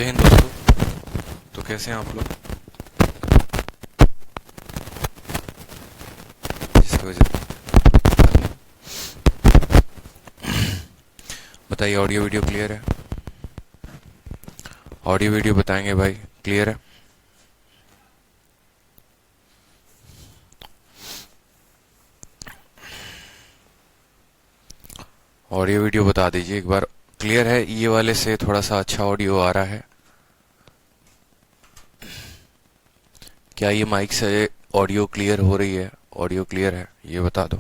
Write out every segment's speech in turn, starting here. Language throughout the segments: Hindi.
जय हिंद दोस्तों। तो कैसे हैं आप लोग? जिसकी वजह बताइए, ऑडियो वीडियो क्लियर है? ऑडियो वीडियो बताएंगे भाई, क्लियर है? ऑडियो वीडियो बता दीजिए एक बार, क्लियर है? ये वाले से थोड़ा सा अच्छा ऑडियो आ रहा है क्या? ये माइक से ऑडियो क्लियर हो रही है? ऑडियो क्लियर है, ये बता दो।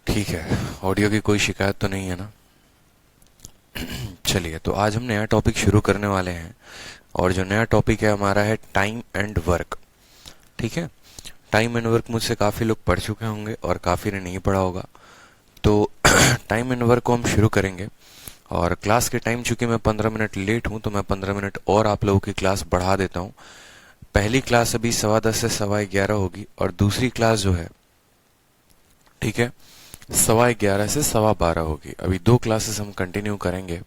ठीक है, ऑडियो की कोई शिकायत तो नहीं है ना? चलिए, तो आज हम नया टॉपिक शुरू करने वाले हैं, और जो नया टॉपिक है हमारा है टाइम एंड वर्क। ठीक है, टाइम एंड वर्क मुझसे काफ़ी लोग पढ़ चुके होंगे और काफ़ी ने नहीं पढ़ा होगा। तो टाइम एंड वर्क को हम शुरू करेंगे, और क्लास के टाइम चूंकि मैं 15 मिनट लेट हूं, तो मैं 15 मिनट और आप लोगों की क्लास बढ़ा देता हूं। पहली क्लास अभी 10:15 से 11:15 होगी, और दूसरी क्लास जो है, ठीक है, 11:15 से 12:15 होगी। अभी 2 क्लासेस हम कंटिन्यू करेंगे,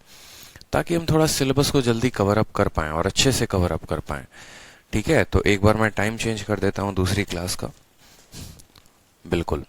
ताकि हम थोड़ा सिलेबस को जल्दी कवर अप कर पाएं और अच्छे से कवर अप कर पाएं। ठीक है, तो एक बार मैं टाइम चेंज कर देता हूं दूसरी क्लास का। बिल्कुल।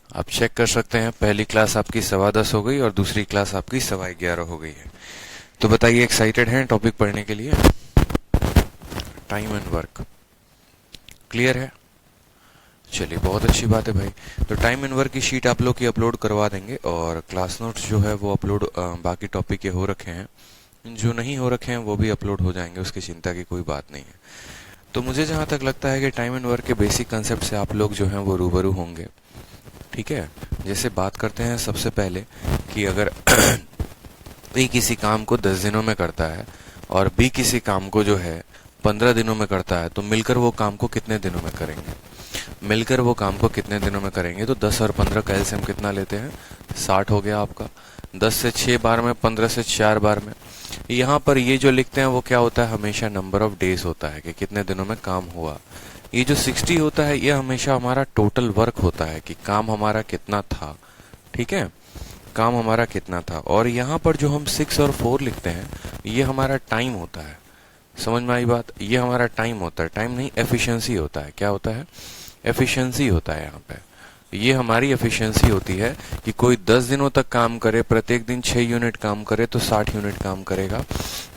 आप चेक कर सकते हैं, पहली क्लास आपकी 10:15 हो गई और दूसरी क्लास आपकी 11:15 हो गई है। तो बताइए, एक्साइटेड हैं टॉपिक पढ़ने के लिए? टाइम एंड वर्क क्लियर है? चलिए, बहुत अच्छी बात है भाई। तो टाइम एंड वर्क की शीट आप लोग की अपलोड करवा देंगे, और क्लास नोट्स जो है वो अपलोड बाकी टॉपिक के हो रखे हैं। जो नहीं हो रखे हैं वो भी अपलोड हो जाएंगे, उसकी चिंता की कोई बात नहीं है। तो मुझे जहां तक लगता है कि टाइम एंड वर्क के बेसिक कंसेप्ट से आप लोग जो हैं वो रूबरू होंगे। ठीक है, जैसे बात करते हैं सबसे पहले कि अगर ए किसी काम को 10 दिनों में करता है और बी किसी काम को जो है 15 दिनों में करता है, तो मिलकर वो काम को कितने दिनों में करेंगे? मिलकर वो काम को कितने दिनों में करेंगे? तो 10 और 15 का एलसीएम कितना लेते हैं? 60 हो गया आपका। 10 से 6 बार में, 15 से 4 बार में। यहाँ पर ये जो लिखते हैं वो क्या होता है? हमेशा नंबर ऑफ डेज होता है कि कितने दिनों में काम हुआ। ये जो 60 होता है, ये हमेशा हमारा टोटल वर्क होता है कि काम हमारा कितना था। ठीक है, काम हमारा कितना था। और यहाँ पर जो हम 6 और 4 लिखते हैं, ये हमारा टाइम होता है। समझ में आई बात? ये हमारा टाइम होता है, टाइम नहीं, एफिशिएंसी होता है। क्या होता है? एफिशिएंसी होता है यहाँ पे। ये हमारी एफिशिएंसी होती है कि कोई 10 दिनों तक काम करे, प्रत्येक दिन 6 यूनिट काम करे तो 60 यूनिट काम करेगा।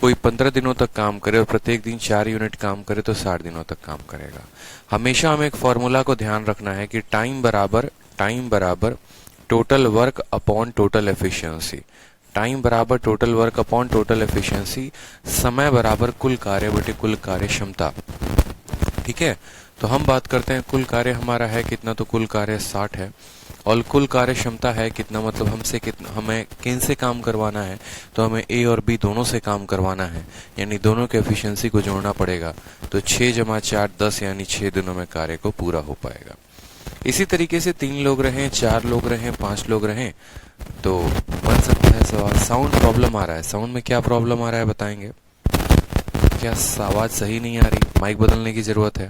कोई 15 दिनों तक काम करे और प्रत्येक दिन 4 यूनिट काम करे तो 60 दिनों तक काम करेगा। हमेशा हमें एक फॉर्मूला को ध्यान रखना है कि टाइम बराबर total work upon total efficiency. Time बराबर total work upon total efficiency. समय बराबर कुल कार्य बटे कुल कार्य क्षमता। ठीक है, तो हम बात करते हैं कुल कार्य हमारा है कितना, तो कुल कार्य 60 है। और कुल कार्य क्षमता है कितना, मतलब हमसे कितना, हमें किन से काम करवाना है? तो हमें ए और बी दोनों से काम करवाना है, यानी दोनों के एफिशिएंसी को जोड़ना पड़ेगा। तो 6 जमा 4 10, यानी 6 दिनों में कार्य को पूरा हो पाएगा। इसी तरीके से 3 लोग रहें, 4 लोग रहें, 5 लोग रहें, तो बन सकता है सवाल। साउंड प्रॉब्लम आ रहा है, साउंड में क्या प्रॉब्लम आ रहा है बताएंगे? क्या आवाज सही नहीं आ रही? माइक बदलने की जरूरत है।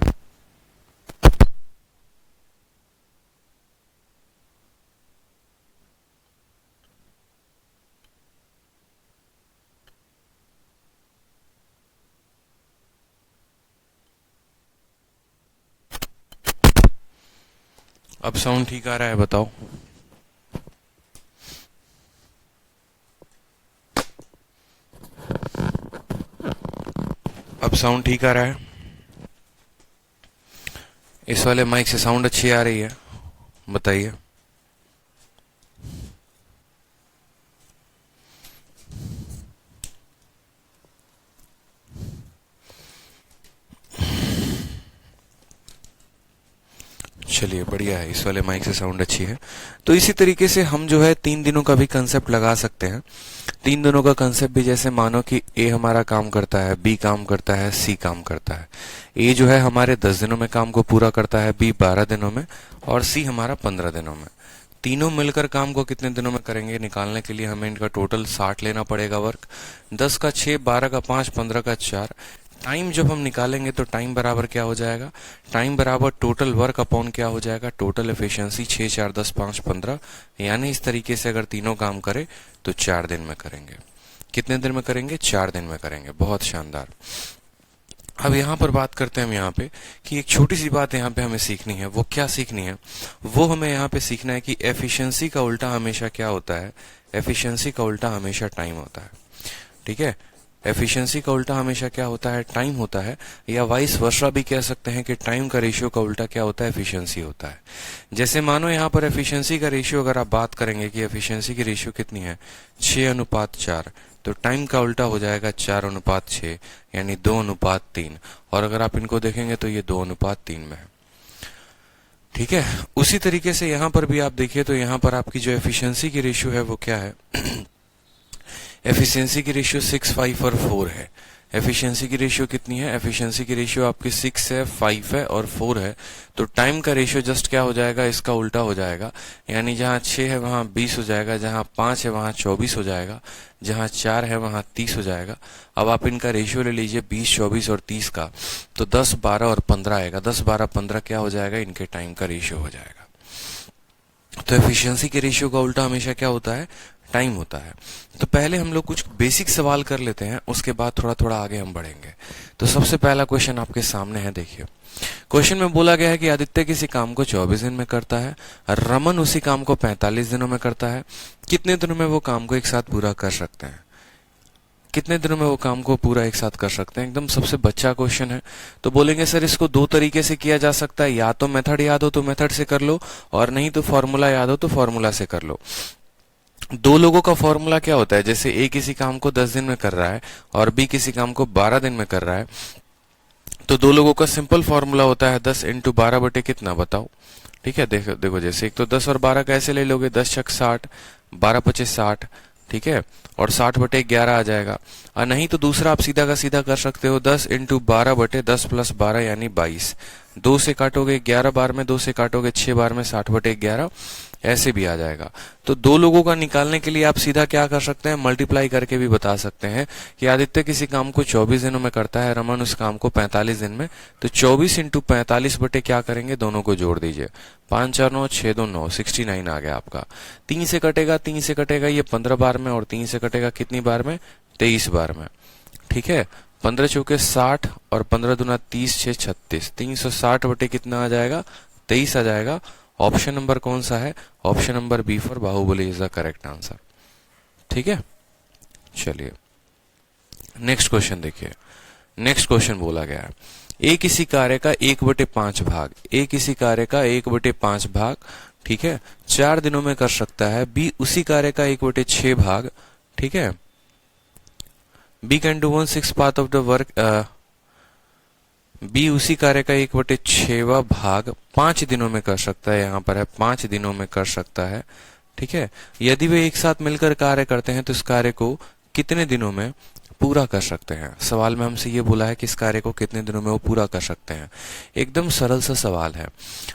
अब साउंड ठीक आ रहा है? बताओ। अब साउंड ठीक आ रहा है? इस वाले माइक से साउंड अच्छी आ रही है? बताइए। चलिए बढ़िया है, इस वाले माइक से साउंड अच्छी है। तो इसी तरीके से हम जो है 3 दिनों का भी कंसेप्ट लगा सकते हैं। 3 दिनों का कंसेप्ट भी जैसे मानो कि ए हमारा काम करता है, बी काम करता है, सी काम करता है। ए जो है हमारे 10 दिनों में काम को पूरा करता है, बी 12 दिनों में और सी हमारा 15 दिनों में। तीनों मिलकर काम को कितने दिनों में करेंगे निकालने के लिए हमें इनका टोटल 60 लेना पड़ेगा वर्क। 10 का 6, 12 का 5, 15 का 4। टाइम जब हम निकालेंगे तो टाइम बराबर क्या हो जाएगा, टाइम बराबर टोटल वर्क अपॉन क्या हो जाएगा, टोटल एफिशिएंसी। 6, 4, 10, 5, 15। यानी इस तरीके से अगर तीनों काम करें तो 4 दिन में करेंगे। कितने दिन में करेंगे, 4 दिन में करेंगे। बहुत शानदार। अब यहाँ पर बात करते हैं हम यहाँ पे कि एक छोटी सी बात यहाँ पे हमें सीखनी है। वो क्या सीखनी है, वो हमें यहाँ पे सीखना है कि एफिशिएंसी का उल्टा हमेशा क्या होता है, एफिशिएंसी का उल्टा हमेशा टाइम होता है। ठीक है, एफिशिएंसी का उल्टा हमेशा क्या होता है, टाइम होता है। या वाइस वर्सा भी कह सकते हैं कि टाइम का रेशियो का उल्टा क्या होता है, एफिशिएंसी होता है। जैसे मानो यहाँ पर एफिशिएंसी का रेशियो अगर आप बात करेंगे कि एफिशिएंसी की रेशियो कितनी है, 6:4, तो टाइम का उल्टा हो जाएगा 4:6, यानी 2:3। और अगर आप इनको देखेंगे तो ये 2:3 में है। ठीक है, उसी तरीके से यहाँ पर भी आप देखिए तो यहाँ पर आपकी जो एफिशिएंसी की रेशियो है वो क्या है, एफिशिएंसी की रेशियो 6, 5 और 4 है। एफिशिएंसी की रेशियो कितनी है, एफिशिएंसी की रेशियो आपकी 6 है, 5 है और 4 है। तो टाइम का रेशियो जस्ट क्या हो जाएगा, इसका उल्टा हो जाएगा। यानी जहां 6 है वहां 20 हो जाएगा, जहां 5 है वहां 24 हो जाएगा, जहां 4 है वहां 30 हो जाएगा। अब आप इनका रेशियो ले लीजिए 20, 24 और 30 का, तो 10, 12 और 15 आएगा। 10, 12, 15 क्या हो जाएगा, इनके टाइम का रेशियो हो जाएगा। तो एफिशिएंसी के रेशियो का उल्टा हमेशा क्या होता है, टाइम होता है। तो पहले हम लोग कुछ बेसिक सवाल कर लेते हैं, उसके बाद थोड़ा थोड़ा आगे हम बढ़ेंगे। तो सबसे पहला क्वेश्चन आपके सामने है, देखिए। क्वेश्चन में बोला गया है कि आदित्य किसी काम को 24 दिन में करता है, रमन उसी काम को 45 दिनों में करता है। कितने दिनों में वो काम को एक साथ पूरा कर सकते हैं, कितने दिनों में वो काम को पूरा एक साथ कर सकते हैं। एकदम सबसे बच्चा क्वेश्चन है। तो बोलेंगे सर इसको 2 तरीके से किया जा सकता है, या तो मेथड याद हो तो मेथड से कर लो, और नहीं तो फॉर्मूला याद हो तो फॉर्मूला से कर लो। 2 लोगों का फॉर्मूला क्या होता है, जैसे ए किसी काम को 10 दिन में कर रहा है और बी किसी काम को 12 दिन में कर रहा है, तो 2 लोगों का सिंपल फॉर्मूला होता है 10 × 12 बटे कितना, बताओ। ठीक है, देखो जैसे एक तो 10 और 12 कैसे ले लोगे, 10 छक 60, 12 पचे 60, ठीक है, और 60 बटे 11 आ जाएगा। और नहीं तो दूसरा आप सीधा का सीधा कर सकते हो, 10 × 12 बटे 10 + 12 यानी 22। 2 से काटोगे 11 बार में, 2 से काटोगे 6 बार में, 60 बटे 11 ऐसे भी आ जाएगा। तो 2 लोगों का निकालने के लिए आप सीधा क्या कर सकते हैं, मल्टीप्लाई करके भी बता सकते हैं कि आदित्य किसी काम को 24 दिनों में करता है, रमन उस काम को 45 दिन में। तो 24 × 45 बटे क्या करेंगे, दोनों को जोड़ दीजिए, 5 4 9 6 2 9, 69 आ गया आपका। 3 से कटेगा, 3 से कटेगा ये 15 बार में, और 3 से कटेगा कितनी बार में, 23 बार में। ठीक है, 15 चौके 60 और 15 दूना 30, 6 36, 360 बटे कितना आ जाएगा, 23 आ जाएगा। ऑप्शन नंबर कौन सा है, option number B for Baahubali is the correct answer. ठीक है, चलिए नेक्स्ट क्वेश्चन देखिए। नेक्स्ट क्वेश्चन बोला गया है, ए किसी कार्य का 1/5 भाग, ए किसी कार्य का 1/5 भाग, ठीक है, 4 दिनों में कर सकता है। बी उसी कार्य का 1/6 भाग, ठीक है, B can do 1/6 part of the work, B उसी कार्य का 1/6वां भाग 5 दिनों में कर सकता है। यहां पर है 5 दिनों में कर सकता है। ठीक है, यदि वे एक साथ मिलकर कार्य करते हैं तो इस कार्य को कितने दिनों में पूरा कर सकते हैं। सवाल में हमसे ये बोला है कि इस कार्य को कितने दिनों में वो पूरा कर सकते हैं। एकदम सरल सा सवाल है।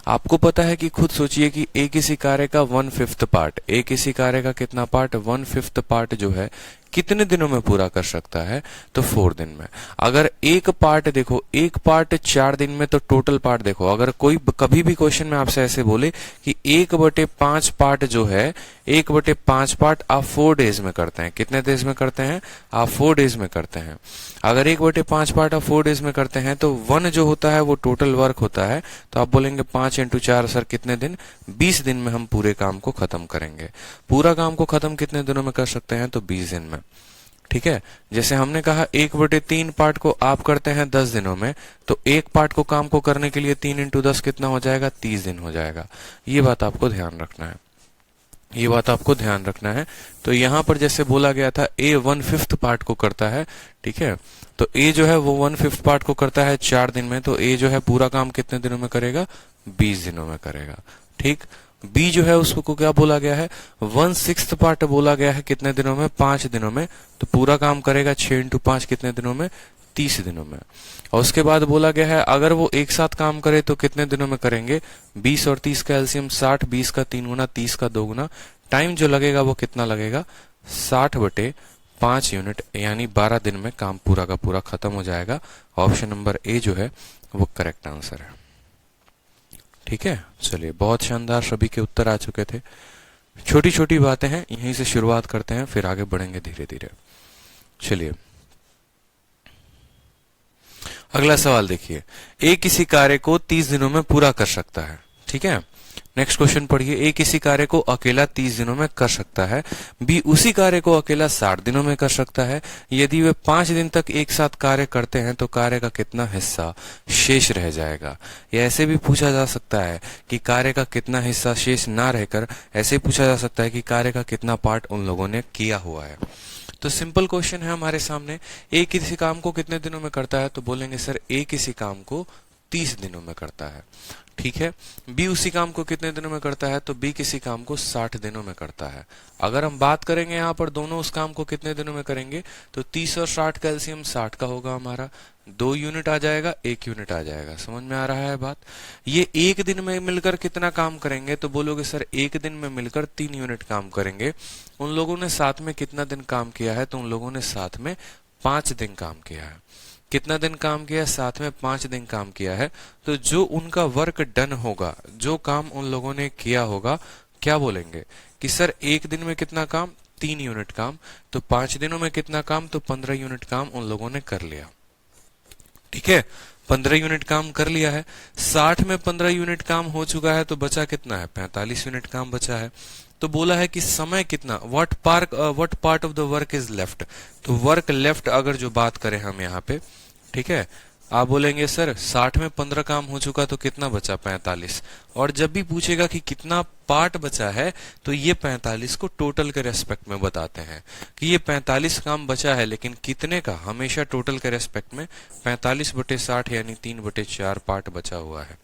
आपको पता है कि खुद सोचिए कि ए किसी कार्य का 1/5 पार्ट, ए किसी कार्य का कितना पार्ट, 1/5 पार्ट जो है कितने दिनों में पूरा कर सकता है, तो 4 दिन में। अगर एक पार्ट देखो, एक पार्ट 4 दिन में, तो टोटल पार्ट देखो। अगर कोई कभी भी क्वेश्चन में आपसे ऐसे बोले कि 1/5 पार्ट जो है, 1/5 पार्ट आप 4 डेज में करते हैं, कितने डेज में करते हैं, आप 4 डेज में करते हैं। अगर 1/5 पार्ट आप 4 डेज में करते हैं तो 1 जो होता है वो टोटल वर्क होता है। तो आप बोलेंगे 5 × 4 सर कितने दिन, 20 दिन में हम पूरे काम को खत्म करेंगे। पूरा काम को खत्म कितने दिनों में कर सकते हैं, तो 20 दिन में। ठीक है, जैसे हमने कहा 1/3 पार्ट को आप करते हैं 10 दिनों में, तो एक पार्ट को काम को करने के लिए 3 × 10 कितना हो जाएगा, 30 दिन हो जाएगा। ये बात आपको ध्यान रखना है, ये बात आपको ध्यान रखना है। तो यहां पर जैसे बोला गया था ए 1/5 पार्ट को करता है, ठीक है, तो ए जो है वो 1/5 पार्ट को करता है 4 दिन में, तो ए जो है पूरा काम कितने दिनों में करेगा, 20 दिनों में करेगा। ठीक, बी जो है उसको क्या बोला गया है, 1/6 पार्ट बोला गया है कितने दिनों में, 5 दिनों में। तो पूरा काम करेगा 6 × 5 कितने दिनों में, 30 दिनों में। और उसके बाद बोला गया है अगर वो एक साथ काम करे तो कितने दिनों में करेंगे, 20 और 30 का एलसीएम 60, 20 का 3 गुना, 30 का 2 गुना। टाइम जो लगेगा वो कितना लगेगा, 60/5 यूनिट, यानी 12 दिन में काम पूरा का पूरा खत्म हो जाएगा। ऑप्शन नंबर ए जो है वो करेक्ट आंसर है। ठीक है, चलिए बहुत शानदार, सभी के उत्तर आ चुके थे। छोटी छोटी बातें हैं, यहीं से शुरुआत करते हैं, फिर आगे बढ़ेंगे धीरे धीरे। चलिए अगला सवाल देखिए, ए किसी कार्य को 30 दिनों में पूरा कर सकता है। ठीक है, नेक्स्ट क्वेश्चन पढ़िए, ए किसी कार्य को अकेला 30 दिनों में कर सकता है, बी उसी कार्य को अकेला 60 दिनों में कर सकता है। यदि वे 5 दिन तक एक साथ कार्य करते हैं तो कार्य का कितना हिस्सा शेष रह जाएगा। या ऐसे भी पूछा जा सकता है कि कार्य का कितना हिस्सा शेष ना रहकर ऐसे पूछा जा सकता है कि कार्य का कितना पार्ट उन लोगों ने किया हुआ है। तो सिंपल क्वेश्चन है हमारे सामने, ए किसी काम को कितने दिनों में करता है, तो बोलेंगे सर ए किसी काम को 30 दिनों में करता है। ठीक है, बी उसी काम को कितने दिनों में करता है, तो बी किसी काम को 60 दिनों में करता है। अगर हम बात करेंगे यहाँ पर दोनों उस काम को कितने दिनों में करेंगे, तो 30 और 60 का एलसीएम 60 का होगा हमारा, 2 यूनिट आ जाएगा, 1 यूनिट आ जाएगा। समझ में आ रहा है बात। ये एक दिन में मिलकर कितना काम करेंगे, तो बोलोगे सर एक दिन में मिलकर 3 यूनिट काम करेंगे। उन लोगों ने साथ में कितना दिन काम किया है, तो उन लोगों ने साथ में 5 दिन काम किया है। कितना दिन काम किया, साथ में 5 दिन काम किया है। तो जो उनका वर्क डन होगा, जो काम उन लोगों ने किया होगा, क्या बोलेंगे कि सर एक दिन में कितना काम, 3 यूनिट काम। तो 5 दिनों में कितना काम, तो 15 यूनिट काम उन लोगों ने कर लिया। ठीक है, 15 यूनिट काम कर लिया है। 60 में 15 यूनिट काम हो चुका है, तो बचा कितना है, 45 यूनिट काम बचा है। तो बोला है कि समय कितना, what part of the work is left. तो वर्क लेफ्ट अगर जो बात करें हम यहाँ पे, ठीक है, आप बोलेंगे सर 60 में 15 काम हो चुका तो कितना बचा, 45। और जब भी पूछेगा कि कितना पार्ट बचा है, तो ये 45 को टोटल के रेस्पेक्ट में बताते हैं कि ये 45 काम बचा है, लेकिन कितने का, हमेशा टोटल के रेस्पेक्ट में 45/60 यानी 3/4 पार्ट बचा हुआ है।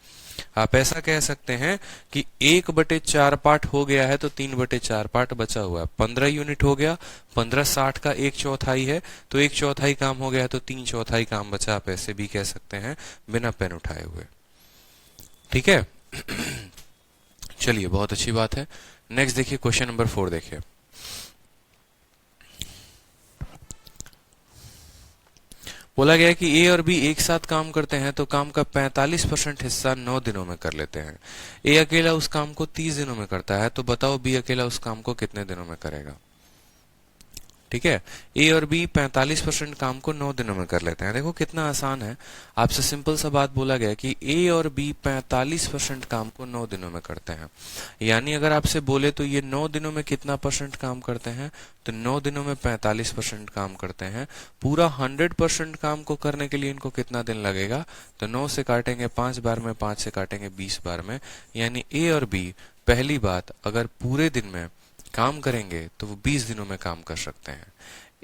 आप ऐसा कह सकते हैं कि 1/4 पार्ट हो गया है, तो 3/4 पार्ट बचा हुआ है। 15 यूनिट हो गया, 15 60 का 1/4 है, तो 1/4 काम हो गया, तो 3/4 काम बचा। आप ऐसे भी कह सकते हैं बिना पेन उठाए हुए। ठीक है चलिए बहुत अच्छी बात है। नेक्स्ट देखिए, क्वेश्चन नंबर 4 देखिए, बोला गया कि ए और बी एक साथ काम करते हैं तो काम का 45% हिस्सा 9 दिनों में कर लेते हैं। ए अकेला उस काम को 30 दिनों में करता है, तो बताओ बी अकेला उस काम को कितने दिनों में करेगा। ठीक है, ए और बी 45% काम को 9 दिनों में कर लेते हैं। देखो कितना आसान है, आपसे सिंपल सा बात बोला गया कि ए और बी 45% काम को 9 दिनों में करते हैं। यानी अगर आपसे बोले तो ये 9 दिनों में कितना परसेंट काम करते हैं, तो 9 दिनों में 45% काम करते हैं। पूरा 100% काम को करने के लिए इनको कितना दिन लगेगा, तो 9 से काटेंगे 5 बार में, 5 से काटेंगे 20 बार में। यानी ए और बी, पहली बात, अगर पूरे दिन में काम करेंगे तो वो 20 दिनों में काम कर सकते हैं।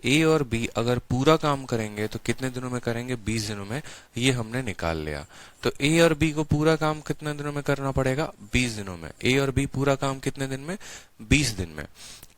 ए और बी अगर पूरा काम करेंगे तो कितने दिनों में करेंगे, 20 दिनों में। ये हमने निकाल लिया। तो ए और बी को पूरा काम कितने दिनों में करना पड़ेगा, 20 दिनों में। ए और बी पूरा काम कितने दिन में, 20 दिन में।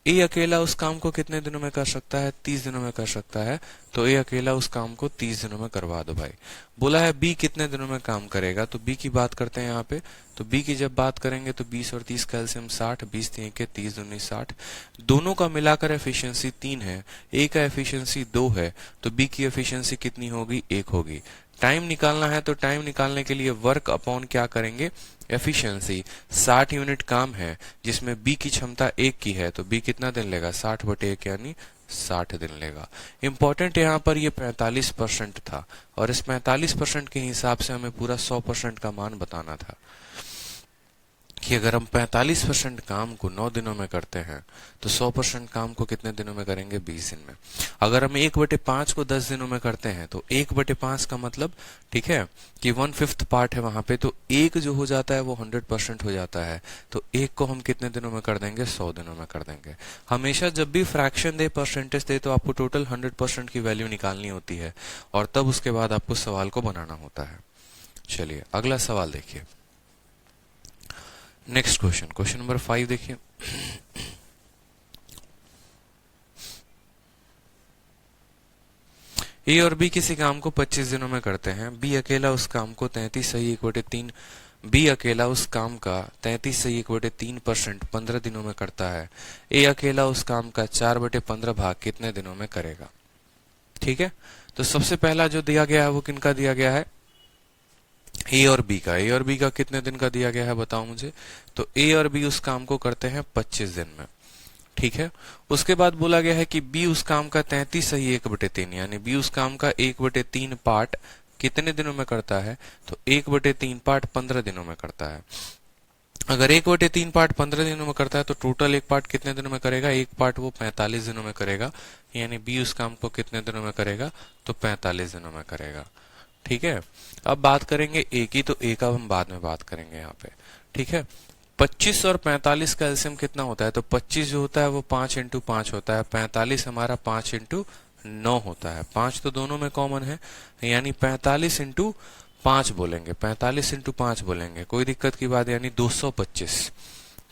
ए अकेला उस काम को कितने दिनों में कर सकता है, 30 दिनों में कर सकता है। तो ए अकेला उस काम को 30 दिनों में करवा दो भाई। बोला है बी कितने दिनों में काम करेगा, तो बी की बात करते हैं यहाँ पे। तो बी की जब बात करेंगे तो 20 और 30 का एलसीएम 60, 20 3 के 30 दूनी 60। दोनों का मिलाकर एफिशिएंसी 3 है, ए का एफिशिएंसी 2 है, तो बी की एफिशिएंसी कितनी होगी, 1 होगी। टाइम निकालना है तो टाइम निकालने के लिए वर्क अपॉन क्या करेंगे, एफिशिएंसी। 60 यूनिट काम है जिसमें बी की क्षमता 1 की है, तो बी कितना दिन लेगा, 60/1 यानी 60 दिन लेगा। इंपॉर्टेंट यहाँ पर ये 45% था, और इस 45% के हिसाब से हमें पूरा 100% का मान बताना था कि अगर हम 45% काम को 9 दिनों में करते हैं तो 100% काम को कितने दिनों में करेंगे, 20 दिन में। अगर हम 1/5 को 10 दिनों में करते हैं तो 1/5 का मतलब, ठीक है, कि 1/5 पार्ट है वहां पे, तो 1 जो हो जाता है वो 100% हो जाता है। तो 1 को हम कितने दिनों में कर देंगे, 100 दिनों में कर देंगे। हमेशा जब भी फ्रैक्शन दे, परसेंटेज दे, तो आपको टोटल 100% की वैल्यू निकालनी होती है, और तब उसके बाद आपको सवाल को बनाना होता है। चलिए अगला सवाल देखिए, नेक्स्ट क्वेश्चन, क्वेश्चन नंबर 5 देखिए। ए और बी किसी काम को 25 दिनों में करते हैं। बी अकेला उस काम को 33 बी अकेला उस काम का 33 15 दिनों में करता है। ए अकेला उस काम का 4/15 भाग कितने दिनों में करेगा? ठीक है, तो सबसे पहला जो दिया गया है वो किनका दिया गया है? ए और बी का। ए और बी का कितने दिन का दिया गया है बताओ मुझे। तो ए और बी उस काम को करते हैं 25 दिन में। ठीक है, उसके बाद बोला गया है कि बी उस काम का 33/1/3 यानी बी उस काम का 1/3 पार्ट कितने दिनों में करता है? तो 1/3 पार्ट 15 दिनों में करता है। अगर 1/3 पार्ट 15 दिनों में करता है तो टोटल एक पार्ट कितने दिनों में करेगा? एक पार्ट वो 45 दिनों में करेगा, यानी बी उस काम को कितने दिनों में करेगा? तो 45 दिनों में करेगा। ठीक है, अब बात करेंगे ए की, तो ए का हम बाद में बात करेंगे यहाँ पे। ठीक है, 25 और 45 का एलसीएम कितना होता है? तो 25 जो होता है वो 5 × 5 होता है, 45 हमारा 5 × 9 होता है। 5 तो दोनों में कॉमन है, यानी 45 × 5 बोलेंगे, 45 × 5 बोलेंगे, कोई दिक्कत की बात, यानी 225।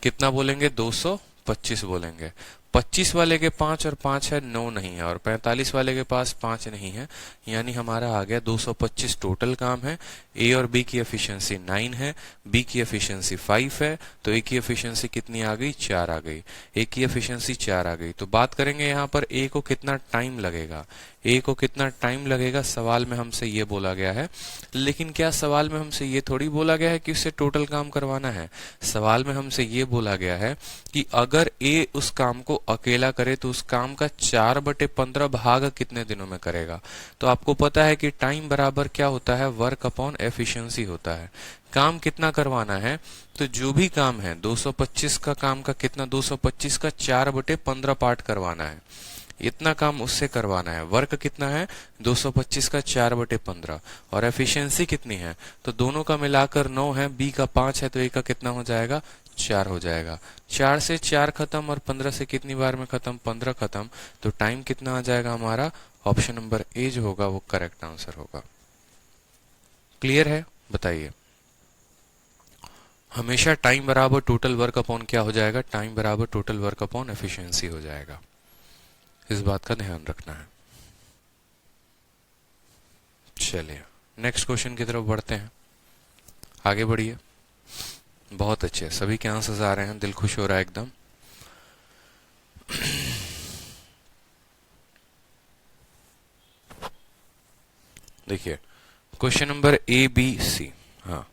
कितना बोलेंगे? 225 बोलेंगे। 25 वाले के 5 और 5 है, 9 नहीं है, और 45 वाले के पास 5 नहीं है, यानी हमारा आ गया 225 टोटल काम है। ए और बी की एफिशिएंसी 9 है, बी की एफिशिएंसी 5 है, तो ए की एफिशिएंसी कितनी आ गई? 4 आ गई। ए की एफिशिएंसी 4 आ गई। तो बात करेंगे यहाँ पर ए को कितना टाइम लगेगा। ए को कितना टाइम लगेगा सवाल में हमसे ये बोला गया है, लेकिन क्या सवाल में हमसे ये थोड़ी बोला गया है कि उससे टोटल काम करवाना है। सवाल में हमसे ये बोला गया है कि अगर ए उस काम को अकेला करे तो उस काम का 4/15 भाग कितने दिनों में करेगा। तो आपको पता है कि टाइम बराबर क्या होता है? वर्क अपॉन एफिशिएंसी होता है। काम कितना करवाना है? तो जो भी काम है 225 का काम का कितना? 225 का 4/15 पार्ट करवाना है, इतना काम उससे करवाना है। वर्क कितना है? 225 का 4/15, और एफिशिएंसी कितनी है? तो दोनों का मिलाकर 9 है, बी का 5 है, तो ए का कितना हो जाएगा? 4 हो जाएगा। 4 से 4 खत्म, और 15 से कितनी बार में खत्म? 15 खत्म। तो टाइम कितना आ जाएगा हमारा? ऑप्शन नंबर ए जो होगा वो करेक्ट आंसर होगा। क्लियर है? बताइए। हमेशा टाइम बराबर टोटल वर्क अपॉन क्या हो जाएगा? टाइम बराबर टोटल वर्क अपॉन एफिशिएंसी हो जाएगा। इस बात का ध्यान रखना है। चलिए नेक्स्ट क्वेश्चन की तरफ बढ़ते हैं, आगे बढ़िए। बहुत अच्छे, सभी के आंसर्स आ रहे हैं, दिल खुश हो रहा है एकदम। देखिए question number A B C. हाँ,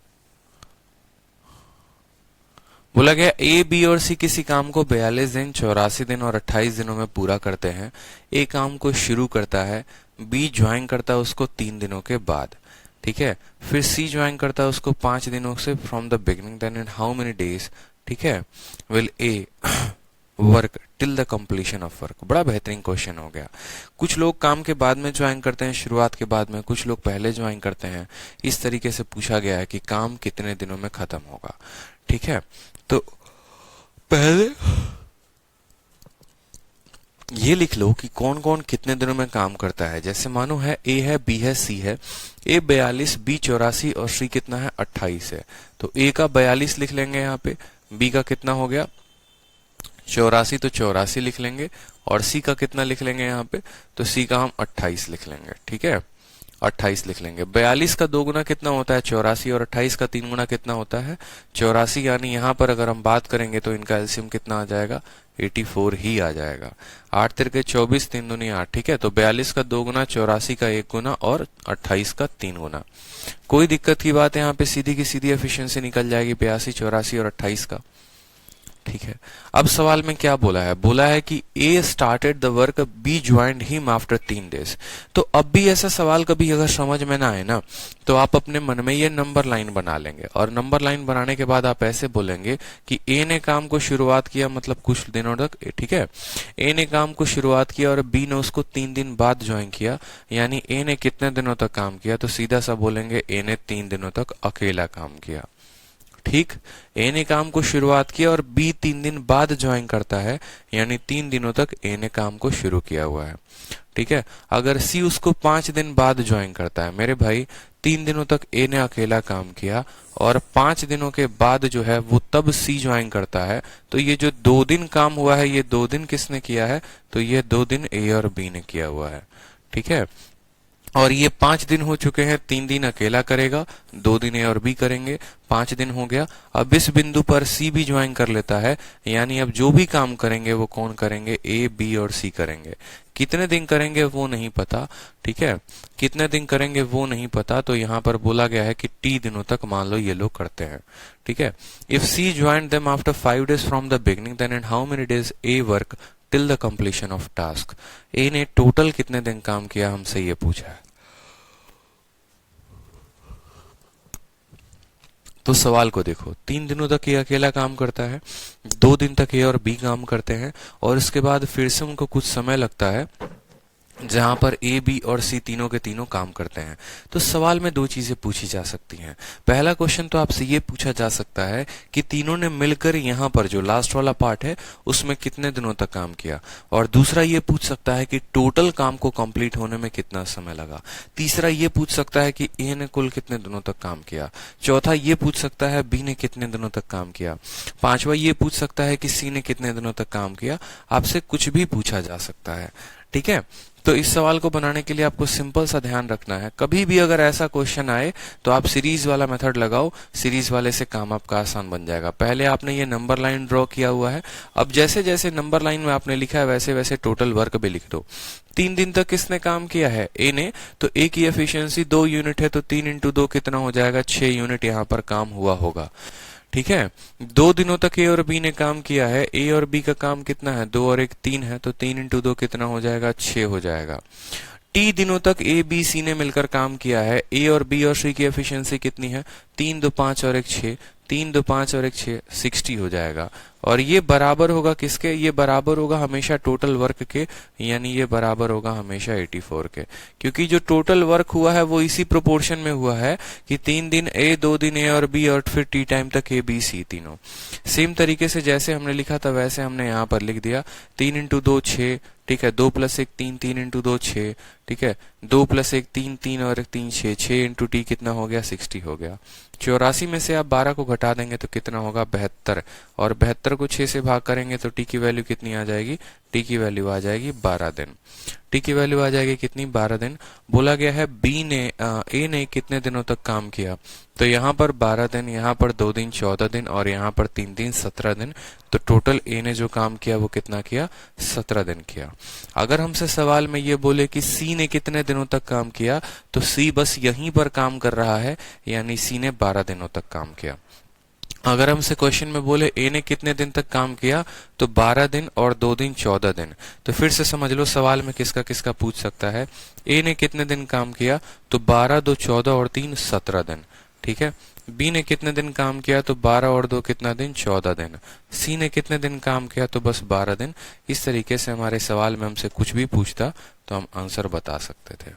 बोला गया ए बी और सी किसी काम को 42 दिन 84 दिन और 28 दिनों में पूरा करते हैं। ए काम को शुरू करता है, बी ज्वाइन करता है उसको 3 दिनों के बाद। ठीक है, फिर सी ज्वाइन करता है उसको 5 दिनों से from the beginning, then in how many days, ठीक है, will A work till the completion of work. बड़ा बेहतरीन क्वेश्चन हो गया। कुछ लोग काम के बाद में ज्वाइन करते हैं, शुरुआत के बाद में, कुछ लोग पहले ज्वाइन करते हैं। इस तरीके से पूछा गया है कि काम कितने दिनों में खत्म होगा। ठीक है, तो पहले ये लिख लो कि कौन कौन कितने दिनों में काम करता है। जैसे मानो है ए है, बी है, सी है। ए 42, बी 84 और सी कितना है? 28 है। तो ए का 42 लिख लेंगे यहाँ पे, बी का कितना हो गया? 84, तो 84 लिख लेंगे, और सी का कितना लिख लेंगे यहाँ पे? तो सी का हम 28 लिख लेंगे। ठीक है, 28 लिख लेंगे। 42 का 2 गुना कितना होता है? 84, और 28 का 3 गुना कितना होता है? 84, यानी यहाँ पर अगर हम बात करेंगे तो इनका एलसीएम कितना आ जाएगा? 84 ही आ जाएगा। 8 तिरके 24, 3 दूनी 8। ठीक है, तो 42 का 2 गुना, 84 का 1 गुना और 28 का 3 गुना। कोई दिक्कत की बात है? यहाँ पे सीधी की सीधी एफिशिएंसी निकल जाएगी 82, 84 और 28 का। ठीक है, अब सवाल में क्या बोला है? बोला है कि A started the work, B joined him after 3 days. तो अब भी ऐसा सवाल कभी अगर समझ में ना आए ना, तो आप अपने मन में ये नंबर लाइन बना लेंगे, और नंबर लाइन बनाने के बाद आप ऐसे बोलेंगे कि ए ने काम को शुरुआत किया, मतलब कुछ दिनों तक। ठीक है, ए ने काम को शुरुआत किया और बी ने उसको 3 दिन बाद ज्वाइन किया, यानी ए ने कितने दिनों तक काम किया? तो सीधा सा बोलेंगे ए ने 3 दिनों तक अकेला काम किया। ठीक, ए ने काम को शुरुआत किया और बी 3 दिन बाद ज्वाइन करता है, यानी 3 दिनों तक ए ने काम को शुरू किया हुआ है। ठीक है, अगर सी उसको 5 दिन बाद ज्वाइन करता है, मेरे भाई 3 दिनों तक ए ने अकेला काम किया और 5 दिनों के बाद जो है वो तब सी ज्वाइन करता है, तो ये जो 2 दिन काम हुआ है, ये 2 दिन किसने किया है? तो ये 2 दिन ए और बी ने किया हुआ है। ठीक है, और ये 5 दिन हो चुके हैं, 3 दिन अकेला करेगा, 2 दिन ए और बी करेंगे, 5 दिन हो गया। अब इस बिंदु पर सी भी ज्वाइन कर लेता है, यानी अब जो भी काम करेंगे वो कौन करेंगे? ए, बी और सी करेंगे। कितने दिन करेंगे वो नहीं पता। ठीक है, कितने दिन करेंगे वो नहीं पता, तो यहाँ पर बोला गया है कि टी दिनों तक मान लो ये लोग करते हैं। ठीक है, if C join them after 5 days from the beginning, then in how many days A work till the completion of task. A ने टोटल कितने दिन काम किया, हमसे ये पूछा है। तो सवाल को देखो, 3 दिनों तक ये अकेला काम करता है, 2 दिन तक ए और बी काम करते हैं, और इसके बाद फिर से उनको कुछ समय लगता है जहां पर ए, बी और सी तीनों के तीनों काम करते हैं। तो सवाल में 2 चीजें पूछी जा सकती हैं। पहला क्वेश्चन तो आपसे ये पूछा जा सकता है कि तीनों ने मिलकर यहाँ पर जो लास्ट वाला पार्ट है उसमें कितने दिनों तक काम किया, और दूसरा ये पूछ सकता है कि टोटल काम को कंप्लीट होने में कितना समय लगा। तीसरा ये पूछ सकता है कि ए ने कुल कितने दिनों तक काम किया। चौथा ये पूछ सकता है बी ने कितने दिनों तक काम किया। पांचवा ये पूछ सकता है कि सी ने कितने दिनों तक काम किया। आपसे कुछ भी पूछा जा सकता है। ठीक है, तो इस सवाल को बनाने के लिए आपको सिंपल सा ध्यान रखना है, कभी भी अगर ऐसा क्वेश्चन आए तो आप सीरीज वाला मेथड लगाओ, सीरीज वाले से काम आपका आसान बन जाएगा। पहले आपने ये नंबर लाइन ड्रॉ किया हुआ है, अब जैसे जैसे नंबर लाइन में आपने लिखा है वैसे वैसे टोटल वर्क भी लिख दो। 3 दिन तक किसने काम किया है? ए ने। तो ए की एफिशिएंसी 2 यूनिट है, तो 3 × 2 कितना हो जाएगा? 6 यूनिट यहाँ पर काम हुआ होगा। ठीक है, 2 दिनों तक ए और बी ने काम किया है, ए और बी का काम कितना है? 2 और 1 3 है, तो 3 × 2 कितना हो जाएगा? 6 हो जाएगा। टी दिनों तक ए, बी, सी ने मिलकर काम किया है, ए और बी और सी की एफिशिएंसी कितनी है? 3 2 5 और 1 6, 3 2 5 और 1 6, 60 हो जाएगा। और ये बराबर होगा किसके? ये बराबर होगा हमेशा टोटल वर्क के, यानी ये बराबर होगा हमेशा 84 के, क्योंकि जो टोटल वर्क हुआ है वो इसी प्रोपोर्शन में हुआ है कि 3 दिन ए, 2 दिन ए और बी, और फिर टी टाइम तक ए, बी, सी तीनों। सेम तरीके से जैसे हमने लिखा था वैसे हमने यहाँ पर लिख दिया। 3 × 2 6, ठीक है, 2 + 1 3, 3 × 2 6, ठीक है, 2 + 1 3, 3 और 1 3 6, 6 × टी कितना हो गया? 60 हो गया। 84 में से आप 12 को घटा देंगे तो कितना होगा? 72, और 72 को 6 से भाग करेंगे तो टी की वैल्यू कितनी आ जाएगी? टी की वैल्यू आ जाएगी 12 दिन। टी की वैल्यू आ जाएगी कितनी? 12 दिन। बोला गया है ए ने कितने दिनों तक काम किया, तो यहाँ पर 12 दिन, यहाँ पर 2 दिन 14 दिन, और यहाँ पर 3 दिन 17 दिन। तो टोटल ए ने जो काम किया वो कितना किया? 17 दिन किया। अगर हमसे सवाल में ये बोले कि सी ने कितने दिनों तक काम किया, तो सी बस यहीं पर काम कर रहा है, यानी सी ने 12 दिनों तक काम किया। अगर हमसे क्वेश्चन में बोले ए ने कितने दिन तक काम किया, तो 12 दिन और 2 दिन 14 दिन। तो फिर से समझ लो सवाल में किसका किसका पूछ सकता है। ए ने कितने दिन काम किया, तो 12 2 14 और 3 17 दिन। ठीक है, बी ने कितने दिन काम किया, तो 12 और 2 कितना दिन? 14 दिन। सी ने कितने दिन काम किया, तो बस 12 दिन। इस तरीके से हमारे सवाल में हमसे कुछ भी पूछता तो हम आंसर बता सकते थे।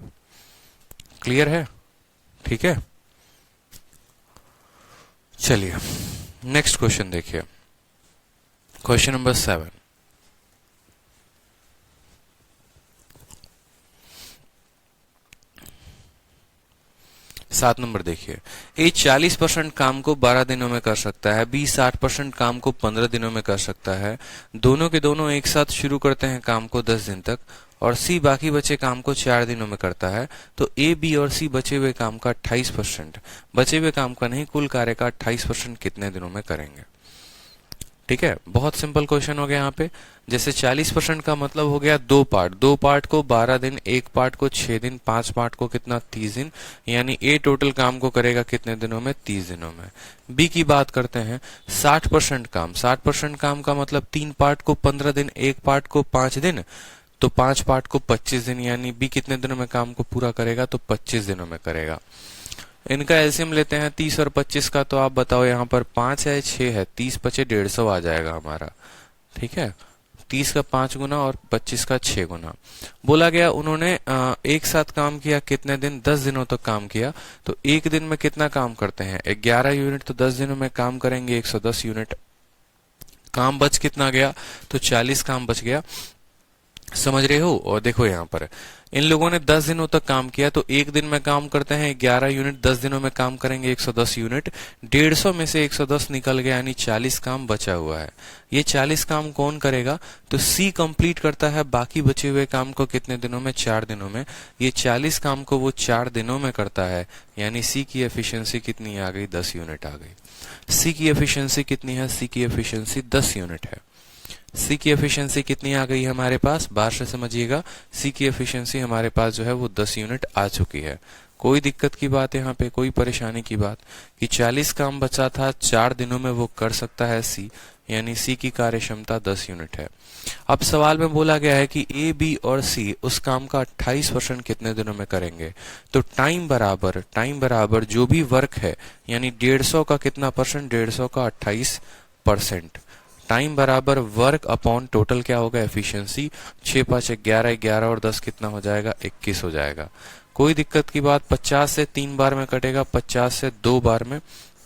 क्लियर है? ठीक है, चलिए नेक्स्ट क्वेश्चन देखिए, क्वेश्चन नंबर 7। सात नंबर देखिए, ए 40% काम को 12 दिनों में कर सकता है, बी 60% काम को 15 दिनों में कर सकता है। दोनों के दोनों एक साथ शुरू करते हैं काम को 10 दिन तक, और सी बाकी बचे काम को 4 दिनों में करता है। तो ए, बी और सी बचे हुए काम का 28%, बचे हुए काम का नहीं कुल कार्य का 28% कितने दिनों में करेंगे? ठीक है, बहुत सिंपल क्वेश्चन हो गया यहाँ पे। जैसे 40% का मतलब हो गया 2 पार्ट, 2 पार्ट को 12 दिन, 1 पार्ट को 6 दिन, 5 पार्ट को कितना? 30 दिन, यानी ए टोटल काम को करेगा कितने दिनों में? 30 दिनों में। बी की बात करते हैं, 60% काम, 60% काम का मतलब 3 पार्ट को 15 दिन, 1 पार्ट को 5 दिन, तो 5 पार्ट को 25 दिन, यानी बी कितने दिनों में काम को पूरा करेगा? तो 25 दिनों में करेगा। इनका एलसीएम लेते हैं 30 और 25 का, तो आप बताओ यहाँ पर 5 है 6 है, 30 × 5 = 150 आ जाएगा हमारा। ठीक है, 30 का 5 गुना और 25 का 6 गुना। बोला गया उन्होंने एक साथ काम किया कितने दिन, 10 दिनों तक काम किया। तो एक दिन में कितना काम करते हैं, 11 यूनिट, तो 10 दिनों में काम करेंगे 110 यूनिट। काम बच कितना गया, तो 40 काम बच गया। समझ रहे हो। और देखो यहाँ पर इन लोगों ने 10 दिनों तक काम किया, तो एक दिन में काम करते हैं 11 यूनिट, 10 दिनों में काम करेंगे 110 यूनिट। 150 में से 110 निकल गया, यानी 40 काम बचा हुआ है। ये 40 काम कौन करेगा, तो सी कंप्लीट करता है बाकी बचे हुए काम को कितने दिनों में, 4 दिनों में। ये 40 काम को वो 4 दिनों में करता है, यानी सी की एफिशिएंसी कितनी आ गई, 10 यूनिट आ गई। सी की एफिशिएंसी कितनी है, सी की एफिशिएंसी 10 यूनिट है। सी की एफिशिएंसी कितनी आ गई हमारे पास, बार से समझिएगा, सी की एफिशिएंसी हमारे पास जो है वो 10 यूनिट आ चुकी है। कोई दिक्कत की बात यहाँ पे, कोई परेशानी की बात, कि 40 काम बचा था, 4 दिनों में वो कर सकता है सी, यानी सी की कार्य क्षमता 10 यूनिट है। अब सवाल में बोला गया है कि ए, बी और सी उस काम का 28% कितने दिनों में करेंगे। तो टाइम बराबर जो भी वर्क है, यानी 150 का कितना परसेंट, 150 का 28%। टाइम बराबर वर्क अपॉन टोटल क्या होगा, एफिशिएंसी। 6 5 11, 11 और 10 कितना हो जाएगा, 21 हो जाएगा। कोई दिक्कत की बात, 50 से 3 बार में कटेगा, 50 से 2 बार में,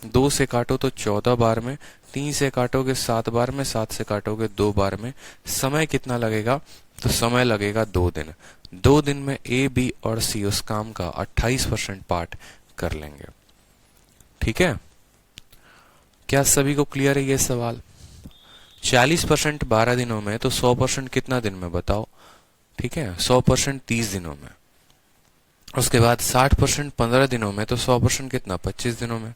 2 से काटो तो 14 बार में, 3 से काटोगे 7 बार में, 7 से काटोगे 2 बार में। समय कितना लगेगा, तो समय लगेगा 2 दिन। 2 दिन में ए, बी और सी उस काम का 28% पार्ट कर लेंगे। ठीक है, क्या सभी को क्लियर है ये सवाल। 40% 12 दिनों में, तो 100% कितना दिन में बताओ। ठीक है, 100% 30 दिनों में। उसके बाद 60% 15 दिनों में, तो 100% कितना, 25 दिनों में।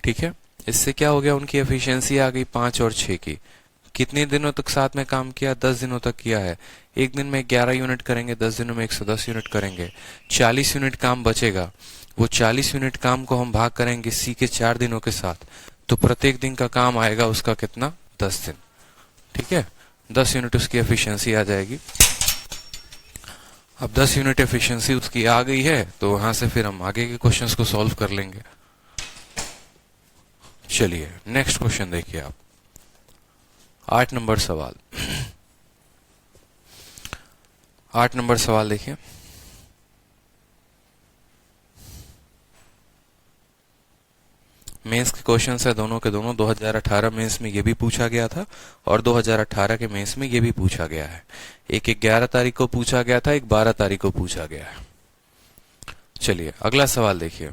ठीक है, इससे क्या हो गया, उनकी एफिशिएंसी आ गई 5 और 6 की। कितने दिनों तक साथ में काम किया, 10 दिनों तक किया है। एक दिन में 11 यूनिट करेंगे, 10 दिनों में 110 यूनिट करेंगे। 40 यूनिट काम बचेगा, वो 40 यूनिट काम को हम भाग करेंगे सी के 4 दिनों के साथ, तो प्रत्येक दिन का काम आएगा उसका कितना, 10 दिन। ठीक है, 10 यूनिट उसकी एफिशिएंसी आ जाएगी। अब 10 यूनिट एफिशिएंसी उसकी आ गई है, तो वहां से फिर हम आगे के क्वेश्चंस को सॉल्व कर लेंगे। चलिए नेक्स्ट क्वेश्चन देखिए आप, 8 नंबर सवाल। 8 नंबर सवाल देखिए, मेंस के क्वेश्चन है दोनों के दोनों। 2018 मेंस में ये भी पूछा गया था और 2018 के मेंस में ये भी पूछा गया है। एक 11 तारीख को पूछा गया था, एक 12 तारीख को पूछा गया है। चलिए अगला सवाल देखिए,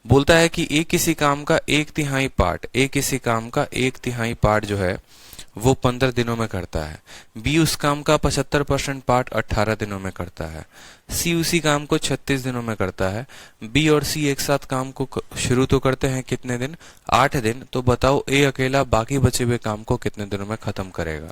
बोलता है कि एक किसी काम का 1/3 पार्ट, एक किसी काम का 1/3 पार्ट जो है वो 15 दिनों में करता है। बी उस काम का 75% पार्ट 18 दिनों में करता है। सी उसी काम को 36 दिनों में करता है। बी और सी एक साथ काम को शुरू तो करते हैं कितने दिन, 8 दिन। तो बताओ ए अकेला बाकी बचे हुए काम को कितने दिनों में खत्म करेगा।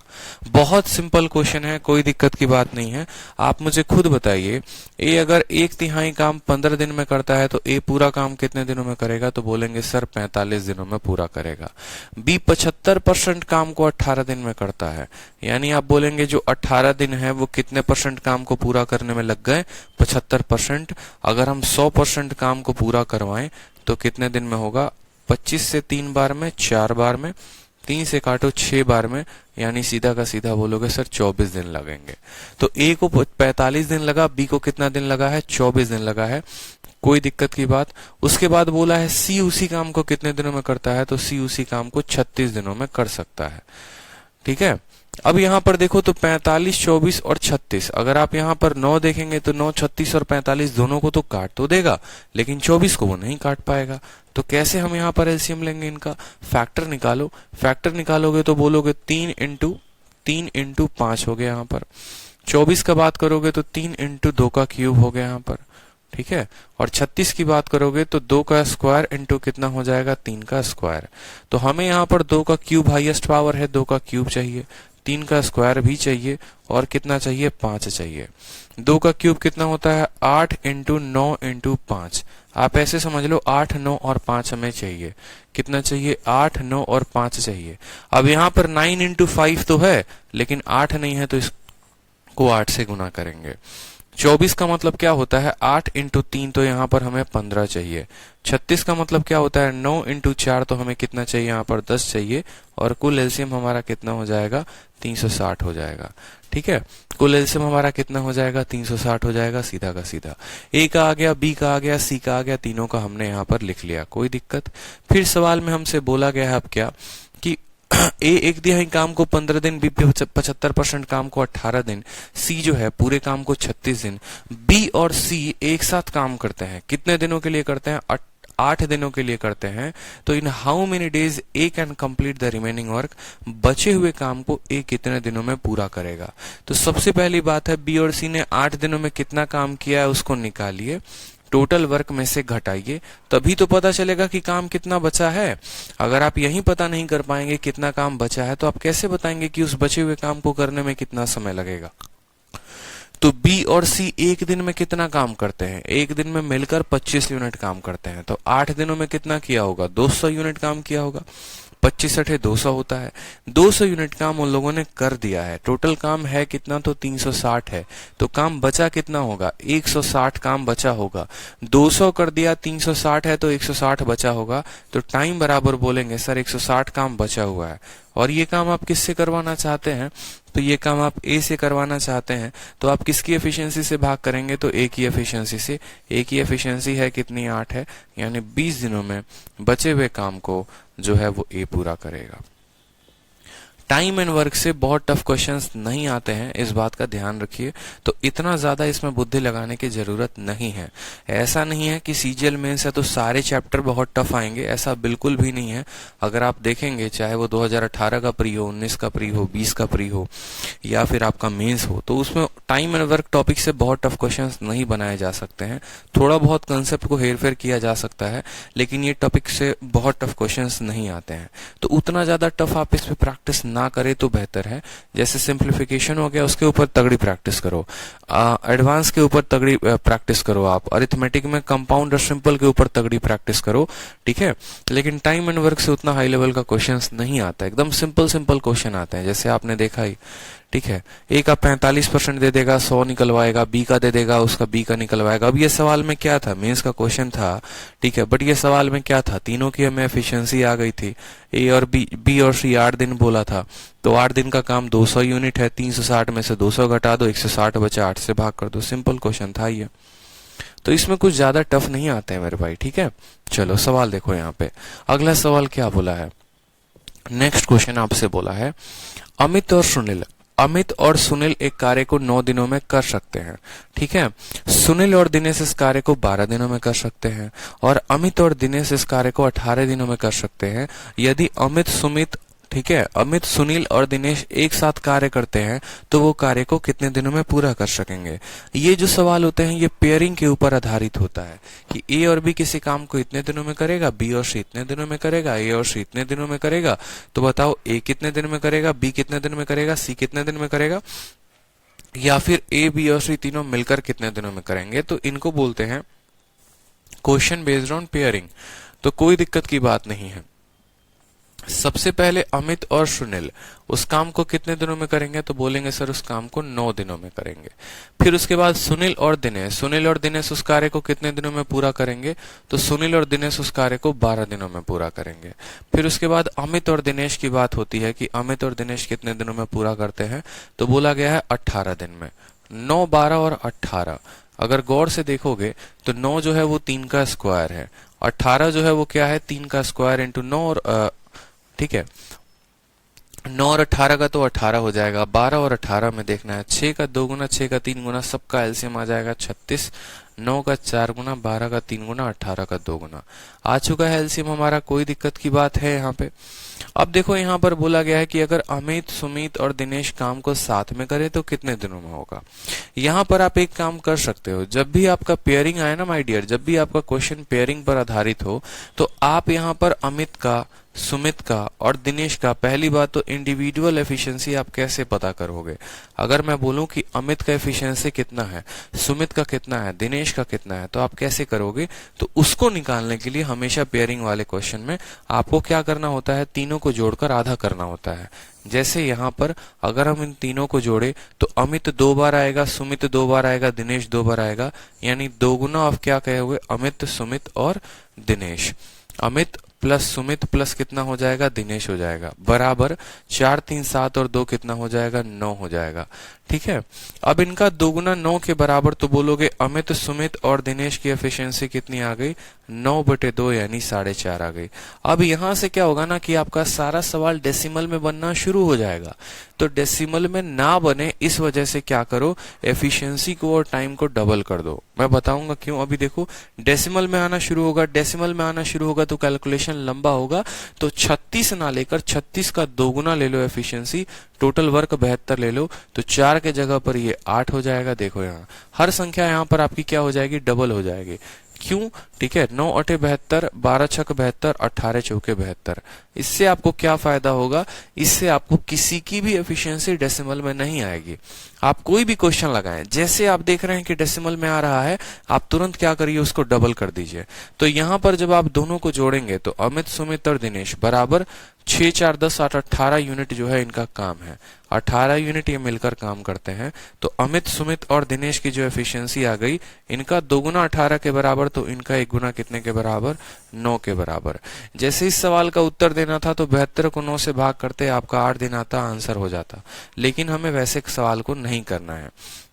बहुत सिंपल क्वेश्चन है, कोई दिक्कत की बात नहीं है। आप मुझे खुद बताइए, ए अगर 1/3 काम 15 दिन में करता है तो ए पूरा काम कितने दिनों में करेगा, तो बोलेंगे सर 45 दिनों में पूरा करेगा। बी 75% काम को 18 दिन में करता है, यानी आप बोलेंगे जो 18 दिन है वो कितने परसेंट काम को पूरा करने में लग गए, 75%। अगर हम 100% काम को पूरा करवाएं तो कितने दिन में होगा, 25 से 3 बार में, 4 बार में, 3 से काटो 6 बार में, यानी सीधा का सीधा बोलोगे सर 24 दिन लगेंगे। तो ए को 45 दिन लगा, बी को कितना दिन लगा है, 24 दिन लगा है। कोई दिक्कत की बात। उसके बाद बोला है सी उसी काम को कितने दिनों में करता है, तो सी उसी काम को 36 दिनों में कर सकता है। ठीक है, अब यहाँ पर देखो तो 45, 24 और 36, अगर आप यहाँ पर 9 देखेंगे तो 9, 36 और 45 दोनों को तो काट तो देगा, लेकिन 24 को वो नहीं काट पाएगा। तो कैसे हम यहाँ पर एलसीएम लेंगे, इनका फैक्टर निकालो। फैक्टर निकालोगे तो बोलोगे 3 इंटू 5 हो गया यहाँ पर। 24 का बात करोगे तो 3 इंटू 2 का क्यूब हो गया यहाँ पर। ठीक है, और 36 की बात करोगे तो 2 का स्क्वायर इंटू कितना हो जाएगा, 3 का स्क्वायर। तो हमें यहाँ पर 2 का क्यूब हाईएस्ट पावर है, 2 का क्यूब चाहिए, 3 का स्क्वायर भी चाहिए, और कितना चाहिए, 5 चाहिए। 2 का क्यूब कितना होता है, 8 इंटू 9 इंटू 5। आप ऐसे समझ लो 8, 9 और 5 हमें चाहिए। कितना चाहिए, 8, 9 और 5 चाहिए। अब यहाँ पर 9 इंटू 5 तो है, लेकिन 8 नहीं है, तो इसको 8 से गुना करेंगे। 24 का मतलब क्या होता है 8 इंटू 3, तो यहाँ पर हमें 15 चाहिए। 36 का मतलब क्या होता है 9 इंटू 4, तो हमें कितना चाहिए यहाँ पर 10 चाहिए। और कुल एलसीएम हमारा कितना हो जाएगा 360 हो जाएगा। ठीक है, कुल एलसीएम हमारा कितना हो जाएगा 360 हो जाएगा, सीधा का सीधा। ए का आ गया, बी का आ गया, सी का आ गया, तीनों का हमने यहाँ पर लिख लिया, कोई दिक्कत। फिर सवाल में हमसे बोला गया है अब क्या कि ए एक दिहाई काम को 15 दिन, बी 75% काम को 18 दिन, सी जो है पूरे काम को 36 दिन। बी और सी एक साथ काम करते हैं, कितने दिनों के लिए करते हैं 8 दिनों के लिए करते हैं। तो इन how many days A can complete the remaining work, बचे हुए काम को ए कितने दिनों में पूरा करेगा। तो सबसे पहली बात है बी और सी ने 8 दिनों में कितना काम किया है उसको निकालिए, टोटल वर्क में से घटाइए, तभी तो पता चलेगा कि काम कितना बचा है। अगर आप यही पता नहीं कर पाएंगे कितना काम बचा है, तो आप कैसे बताएंगे कि उस बचे हुए काम को करने में कितना समय लगेगा। तो बी और सी एक दिन में कितना काम करते हैं, एक दिन में मिलकर 25 यूनिट काम करते हैं। तो 8 दिनों में कितना किया होगा 200 यूनिट काम किया होगा। 25 अठे 200 होता है, 200 यूनिट काम उन लोगों ने कर दिया है। टोटल काम है कितना तो 360 है, तो काम बचा कितना होगा 160 काम बचा होगा। 200 कर दिया, 360 है तो 160 बचा होगा। तो टाइम बराबर बोलेंगे सर 160 काम बचा हुआ है। और ये काम आप किससे करवाना चाहते हैं, तो ये काम आप ए से करवाना चाहते हैं, तो आप किसकी एफिशिएंसी से भाग करेंगे, तो ए की एफिशिएंसी से। ए की एफिशिएंसी है कितनी 8 है, यानी 20 दिनों में बचे हुए काम को जो है वो ए पूरा करेगा। टाइम एंड वर्क से बहुत टफ क्वेश्चंस नहीं आते हैं, इस बात का ध्यान रखिए। तो इतना ज्यादा इसमें बुद्धि लगाने की जरूरत नहीं है। ऐसा नहीं है कि सीजीएल मेंस है तो सारे चैप्टर बहुत टफ आएंगे, ऐसा बिल्कुल भी नहीं है। अगर आप देखेंगे चाहे वो 2018 का प्री हो, 19 का प्री हो, 20 का प्री हो या फिर आपका मेंस हो, तो उसमें टाइम एंड वर्क टॉपिक से बहुत टफ क्वेश्चन नहीं बनाए जा सकते हैं। थोड़ा बहुत कंसेप्ट को हेरफेर किया जा सकता है, लेकिन ये टॉपिक से बहुत टफ क्वेश्चन नहीं आते हैं। तो उतना ज्यादा टफ आप इस पे प्रैक्टिस ना करे तो बेहतर है। जैसे सिंप्लीफिकेशन हो गया उसके ऊपर तगड़ी प्रैक्टिस करो, एडवांस के ऊपर तगड़ी प्रैक्टिस करो, आप अरिथमेटिक में कंपाउंड और सिंपल के ऊपर तगड़ी प्रैक्टिस करो, ठीक है। लेकिन टाइम एंड वर्क से उतना हाई लेवल का क्वेश्चंस नहीं आता, एकदम सिंपल सिंपल क्वेश्चन आते हैं, जैसे आपने देखा ही, ठीक है। ए का 45% दे देगा 100 निकलवाएगा, बी का दे देगा उसका बी का निकलवाएगा। अब ये सवाल में क्या था, मेंस का क्वेश्चन था, ठीक है, बट ये सवाल में क्या था, तीनों की हमें एफिशिएंसी आ गई थी। ए और बी और सी 8 दिन बोला था, तो 8 दिन का काम 200 यूनिट है, 360 में से 200 घटा दो, 160 बचा, 8 से भाग कर दो, सिंपल क्वेश्चन था ये। तो इसमें कुछ ज्यादा टफ नहीं आते हैं मेरे भाई, ठीक है। चलो सवाल देखो यहाँ पे, अगला सवाल क्या बोला है, नेक्स्ट क्वेश्चन आपसे बोला है अमित और सुनील एक कार्य को 9 दिनों में कर सकते हैं, ठीक है। सुनील और दिनेश इस कार्य को 12 दिनों में कर सकते हैं, और अमित और दिनेश इस कार्य को 18 दिनों में कर सकते हैं। यदि ठीक है, अमित, सुनील और दिनेश एक साथ कार्य करते हैं तो वो कार्य को कितने दिनों में पूरा कर सकेंगे। ये जो सवाल होते हैं ये पेयरिंग के ऊपर आधारित होता है कि ए और बी किसी काम को इतने दिनों में करेगा, बी और सी इतने दिनों में करेगा, ए और सी इतने दिनों में करेगा। तो बताओ ए कितने दिन में करेगा, बी कितने दिन में करेगा, सी कितने दिन में करेगा, या फिर ए, बी और सी तीनों मिलकर कितने दिनों में करेंगे। तो इनको बोलते हैं क्वेश्चन बेस्ड ऑन पेयरिंग। तो कोई दिक्कत की बात नहीं है। सबसे पहले अमित और सुनील उस काम को कितने दिनों में करेंगे, तो बोलेंगे सर उस काम को 9 दिनों में करेंगे। फिर उसके बाद सुनील और दिनेश उस कार्य को कितने दिनों में पूरा करेंगे, तो सुनील और दिनेश उस कार्य को 12 दिनों में पूरा करेंगे। फिर उसके बाद अमित और दिनेश की बात होती है कि अमित और दिनेश कितने दिनों में पूरा करते हैं, तो बोला गया है 18 दिन में। 9, 12 और 18 अगर गौर से देखोगे तो 9 जो है वो 3 का स्क्वायर है, 18 जो है वो क्या है 3 का स्क्वायर इंटू 9, और ठीक है 9 और 18 का तो 18 हो जाएगा। 12 और 18 में देखना है 6 का 2 गुना, 6 का 3 गुना, सबका एलसीएम आ जाएगा 36। 9 का 4 गुना, 12 का 3 गुना, 18 का 2 गुना आ चुका है एलसीएम हमारा। कोई दिक्कत की बात है यहाँ पे। अब देखो यहाँ पर बोला गया है कि अगर अमित, सुमित और दिनेश काम को साथ में करे तो कितने दिनों में होगा। यहाँ पर आप एक काम कर सकते हो, जब भी आपका पेयरिंग आए ना माय डियर, जब भी आपका क्वेश्चन पेयरिंग पर आधारित हो, तो आप यहाँ पर अमित का सुमित का और दिनेश का, पहली बात तो इंडिविजुअल एफिशिएंसी आप कैसे पता करोगे? अगर मैं बोलूं कि अमित का एफिशिएंसी कितना है, सुमित का कितना है, दिनेश का कितना है, तो आप कैसे करोगे? तो उसको निकालने के लिए हमेशा पेयरिंग वाले क्वेश्चन में आपको क्या करना होता है, तीनों को जोड़कर आधा करना होता है। जैसे यहाँ पर अगर हम इन तीनों को जोड़े तो अमित 2 बार आएगा, सुमित 2 बार आएगा, दिनेश 2 बार आएगा, यानी दोगुना ऑफ क्या कहे हुए, अमित, सुमित और दिनेश। अमित प्लस सुमित प्लस कितना हो जाएगा, दिनेश हो जाएगा, बराबर 4 3 7 और 2 कितना हो जाएगा, 9 हो जाएगा। ठीक है, अब इनका दोगुना 9 के बराबर, तो बोलोगे अमित, सुमित और दिनेश की एफिशिएंसी कितनी आ गई, 9/2 यानी 4.5 आ गई। अब यहां से क्या होगा ना कि आपका सारा सवाल डेसिमल में बनना शुरू हो जाएगा। तो डेसिमल में ना बने इस वजह से क्या करो, एफिशिएंसी को और टाइम को डबल कर दो। मैं बताऊंगा क्यों। अभी देखो डेसिमल में आना शुरू होगा, डेसिमल में आना शुरू होगा तो कैलकुलेशन लंबा होगा। तो 36 ना लेकर 36 का दोगुना ले लो एफिशिएंसी, टोटल वर्क 72 ले लो, तो 4 के जगह पर ये 8 हो जाएगा। देखो यहाँ हर संख्या यहाँ पर आपकी क्या हो जाएगी, डबल हो जाएगी। क्यों? ठीक है, 9 8 72, 12 6 72, 18 चौके 72। इससे आपको क्या फायदा होगा, इससे आपको किसी की भी एफिशिएंसी डेसिमल में नहीं आएगी। आप कोई भी क्वेश्चन लगाएं, जैसे आप देख रहे हैं कि डेसिमल में आ रहा है, आप तुरंत क्या करिए, उसको डबल कर दीजिए। तो यहाँ पर जब आप दोनों को जोड़ेंगे तो अमित, सुमित और दिनेश बराबर 6 4 10 8 18 यूनिट जो है इनका काम है, 18 यूनिट ये मिलकर काम करते हैं। तो अमित, सुमित और दिनेश की जो एफिशिएंसी आ गई, इनका दोगुना 18 के बराबर, तो इनका एक गुना कितने के बराबर, 9 के बराबर। जैसे इस सवाल का उत्तर देना था तो 72 को 9 से भाग करते आपका 8 दिन आता, आंसर हो जाता। लेकिन हमें वैसे सवाल को नहीं करना है।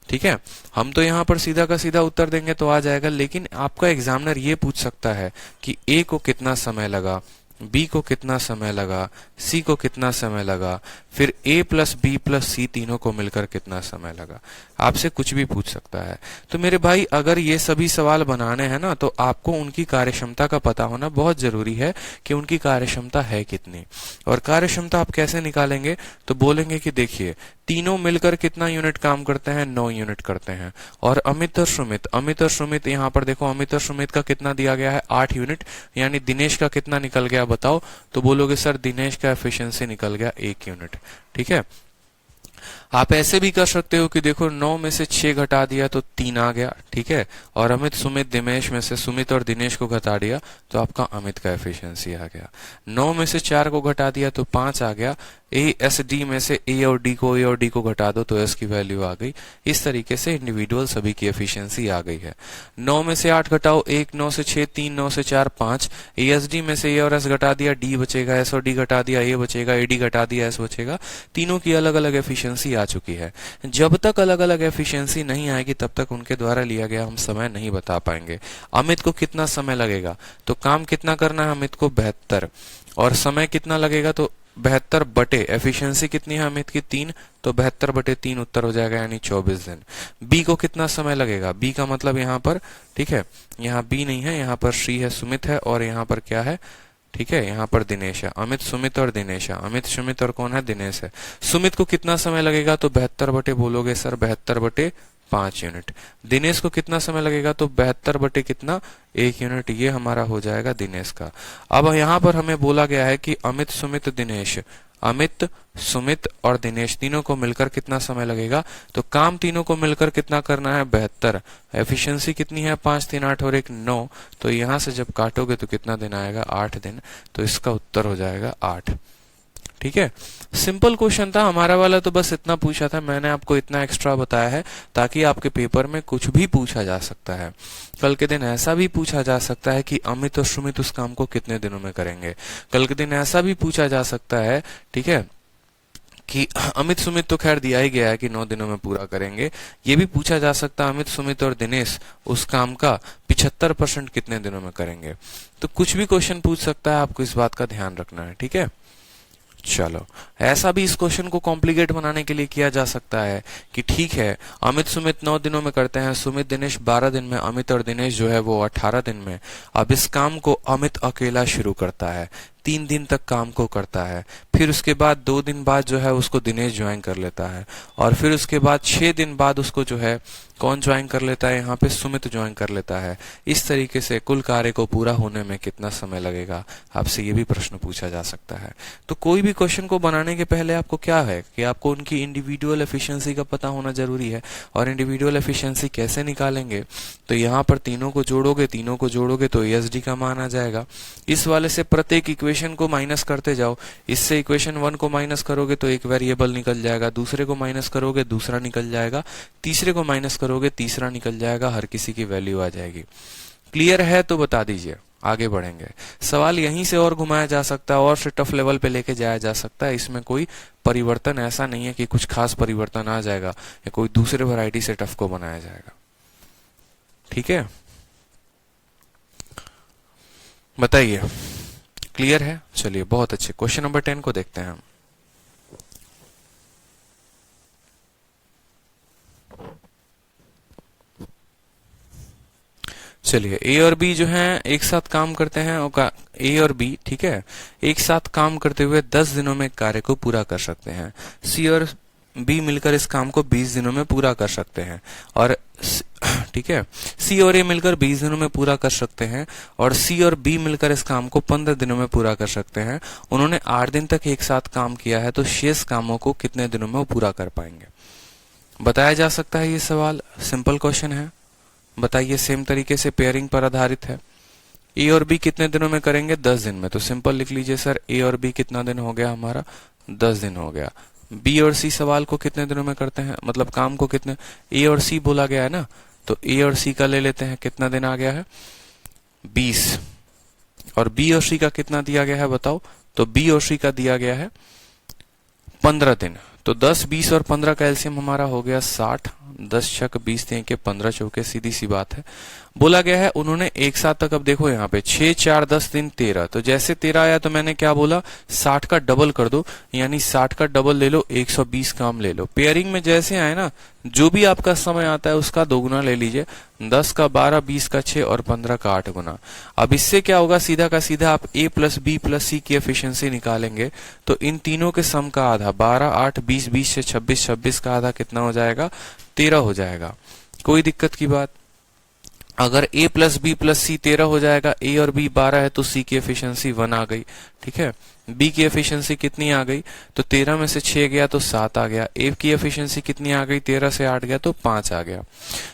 ठीक है, हम तो यहाँ पर सीधा का सीधा उत्तर देंगे तो आ जाएगा। लेकिन आपका एग्जामिनर ये पूछ सकता है कि ए को कितना समय लगा, बी को कितना समय लगा, सी को कितना समय लगा, फिर ए प्लस बी प्लस सी तीनों को मिलकर कितना समय लगा। आपसे कुछ भी पूछ सकता है। तो मेरे भाई अगर ये सभी सवाल बनाने हैं ना, तो आपको उनकी कार्यक्षमता का पता होना बहुत जरूरी है कि उनकी कार्यक्षमता है कितनी। और कार्यक्षमता आप कैसे निकालेंगे, तो बोलेंगे कि देखिए तीनों मिलकर कितना यूनिट काम करते हैं, 9 यूनिट करते हैं। और अमित और सुमित यहाँ पर देखो, अमित और सुमित का कितना दिया गया है, 8 यूनिट, यानी दिनेश का कितना निकल गया बताओ। तो बोलोगे सर दिनेश का एफिशिएंसी निकल गया 1 यूनिट। ठीक है, आप ऐसे भी कर सकते हो कि देखो 9 में से 6 घटा दिया तो 3 आ गया। ठीक है, और अमित, सुमित, दिनेश में से सुमित और दिनेश को घटा दिया तो आपका अमित का एफिशिएंसी आ गया। 9 में से 4 को घटा दिया तो 5 आ गया। ए एस डी में से ए और डी को घटा दो तो एस की वैल्यू आ गई। इस तरीके से इंडिविजुअल सभी की एफिशिएंसी आ गई है। 9 में से 8 घटाओ, 1 9 से 6, 3 9 से 4 5। ए एस डी में से ए और एस घटा दिया, डी बचेगा, एस और डी घटा दिया, ए बचेगा, ए डी घटा दिया, एस बचेगा। तीनों की अलग अलग एफिशिएंसी आ चुकी है। जब तक अलग अलग एफिशिएंसी नहीं आएगी तब तक उनके द्वारा लिया गया हम समय नहीं बता पाएंगे। अमित को कितना समय लगेगा, तो काम कितना करना है अमित को, 72, और समय कितना लगेगा, तो 72 बटे एफिशिएंसी कितनी है अमित की, 3, तो 72/3 उत्तर हो जाएगा, यानी 24 दिन। बी को कितना समय लगेगा, बी का मतलब यहाँ पर, ठीक है, यहाँ बी नहीं है, यहाँ पर सी है, सुमित है, और यहाँ पर क्या है, ठीक है, यहाँ पर दिनेश है। अमित, सुमित और दिनेश है। अमित, सुमित और कौन है, दिनेश है। सुमित को कितना समय लगेगा, तो 72 बटे, बोलोगे सर 72/5 यूनिट। दिनेश को कितना समय लगेगा, तो 72 बटे कितना, 1 यूनिट। ये हमारा हो जाएगा दिनेश का। अब यहाँ पर हमें बोला गया है कि अमित, सुमित, दिनेश, अमित, सुमित और दिनेश तीनों को मिलकर कितना समय लगेगा, तो काम तीनों को मिलकर कितना करना है, 72। एफिशिएंसी कितनी है, 5 3 8 और 1 9, तो यहां से जब काटोगे तो कितना दिन आएगा, 8 दिन। तो इसका उत्तर हो जाएगा 8। ठीक है, सिंपल क्वेश्चन था हमारा वाला, तो बस इतना पूछा था मैंने, आपको इतना एक्स्ट्रा बताया है ताकि आपके पेपर में कुछ भी पूछा जा सकता है। कल के दिन ऐसा भी पूछा जा सकता है कि अमित और सुमित उस काम को कितने दिनों में करेंगे। कल के दिन ऐसा भी पूछा जा सकता है, ठीक है, कि अमित सुमित तो खैर दिया ही गया है कि 9 दिनों में पूरा करेंगे। ये भी पूछा जा सकता है अमित, सुमित और दिनेश उस काम का 75% कितने दिनों में करेंगे। तो कुछ भी क्वेश्चन पूछ सकता है, आपको इस बात का ध्यान रखना है। ठीक है, चलो, ऐसा भी इस क्वेश्चन को कॉम्प्लिकेट बनाने के लिए किया जा सकता है कि ठीक है अमित सुमित 9 दिनों में करते हैं, सुमित दिनेश 12 दिन में, अमित और दिनेश जो है वो 18 दिन में। अब इस काम को अमित अकेला शुरू करता है, 3 दिन तक काम को करता है, फिर उसके बाद 2 दिन बाद जो है उसको दिनेश ज्वाइन कर लेता है, और फिर उसके बाद 6 दिन बाद उसको जो है कौन ज्वाइन कर लेता है यहाँ पे? सुमित ज्वाइन कर लेता है। इस तरीके से कुल कार्य को पूरा होने में कितना समय लगेगा, आपसे ये भी प्रश्न पूछा जा सकता है। तो कोई भी क्वेश्चन को बनाने के पहले आपको क्या है कि आपको उनकी इंडिविजुअल एफिशिएंसी का पता होना जरूरी है। और इंडिविजुअल एफिशिएंसी कैसे निकालेंगे? तो यहाँ पर तीनों को जोड़ोगे तो ESD का मान आ जाएगा। इस वाले से प्रत्येक इक्वेशन को माइनस करते जाओ। इससे इक्वेशन 1 को माइनस करोगे तो एक वेरिएबल निकल जाएगा, दूसरे को माइनस करोगे दूसरा निकल जाएगा, तीसरे को माइनस करोगे तीसरा निकल जाएगा, हर किसी की वैल्यू आ जाएगी। क्लियर है तो बता दीजिए, आगे बढ़ेंगे। सवाल यहीं से और घुमाया जा सकता है और से टफ लेवल पे लेके जाया जा सकता है। इसमें कोई परिवर्तन ऐसा नहीं है कि कुछ खास परिवर्तन आ जाएगा या कोई दूसरे वैरायटी से टफ को बनाया जाएगा। ठीक है, बताइए, क्लियर है? चलिए बहुत अच्छे। क्वेश्चन नंबर 10 को देखते हैं हम। चलिए, ए और बी जो हैं एक साथ काम करते हैं और ए और बी, ठीक है, एक साथ काम करते हुए 10 दिनों में कार्य को पूरा कर सकते हैं। सी और बी मिलकर इस काम को 20 दिनों में पूरा कर सकते हैं। और ठीक है, सी और ए मिलकर 20 दिनों में पूरा कर सकते हैं और सी और बी मिलकर इस काम को 15 दिनों में पूरा कर सकते हैं। उन्होंने 8 दिन तक एक साथ काम किया है, तो शेष कामों को कितने दिनों में वो पूरा कर पाएंगे? बताया जा सकता है। ये सवाल सिंपल क्वेश्चन है, बताइए। सेम तरीके से पेयरिंग पर आधारित है। ए और बी कितने दिनों में करेंगे? 10 दिन में। तो सिंपल लिख लीजिए सर, ए और बी कितना दिन हो गया हमारा? 10 दिन हो गया। बी और सी सवाल को कितने दिनों में करते हैं, मतलब काम को कितने? ए और सी बोला गया है ना, तो ए और सी का ले लेते हैं, कितना दिन आ गया है? 20। और बी और सी का कितना दिया गया है बताओ? तो बी और सी का दिया गया है 15 दिन। तो 10, 20 और 15 का एलसीएम हमारा हो गया 60। 10 छक 20 के 15 चौके, सीधी सी बात है। बोला गया है उन्होंने एक साथ तक, अब देखो यहाँ पे 6, 4, 10 दिन 13। तो जैसे 13 आया तो मैंने क्या बोला? 60 का डबल कर दो, यानी 60 का डबल ले लो, 120 काम ले लो। पेयरिंग में जैसे आए ना, जो भी आपका समय आता है उसका 2 गुना ले लीजिए। 10 का 12, 20 का 6 और 15 का 8 गुना। अब इससे क्या होगा? सीधा का सीधा आप ए प्लस बी प्लस सी की एफिशिएंसी निकालेंगे तो इन तीनों के सम का आधा 12, 8, 20, 20 से 26, 26 का आधा कितना हो जाएगा? 13 हो जाएगा। कोई दिक्कत की बात? अगर a प्लस बी प्लस सी 13 हो जाएगा, a और b 12 है तो c की एफिशिएंसी 1 आ गई। ठीक है, b की एफिशिएंसी कितनी आ गई? तो 13 में से 6 गया तो 7 आ गया। a की एफिशिएंसी कितनी आ गई? 13 से 8 गया तो 5 आ गया।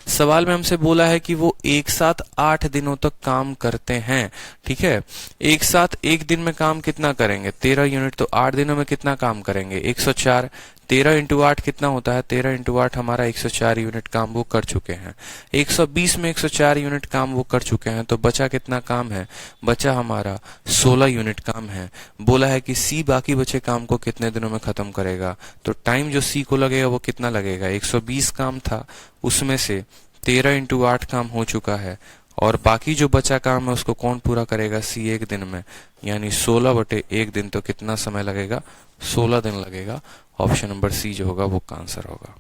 सवाल में हमसे बोला है कि वो एक साथ 8 दिनों तक काम करते हैं। ठीक है, एक साथ एक दिन में काम कितना करेंगे? 13 यूनिट। तो 8 दिनों में कितना काम करेंगे? 104। 13 इंटू 8 कितना होता है? 13 इंटू 8 हमारा 104 यूनिट काम वो कर चुके हैं। 120 में 104 यूनिट काम वो कर चुके हैं, तो बचा कितना काम है? बचा हमारा 16 यूनिट काम है। बोला है कि सी बाकी बचे काम को कितने दिनों में खत्म करेगा? तो टाइम जो सी को लगेगा वो कितना लगेगा? 120 काम था, उसमें से 13 इंटू 8 काम हो चुका है और बाकी जो बचा काम है उसको कौन पूरा करेगा? सी 1 दिन में, यानी 16/1 दिन। तो कितना समय लगेगा? 16 दिन लगेगा। ऑप्शन नंबर सी जो होगा वो का आंसर होगा।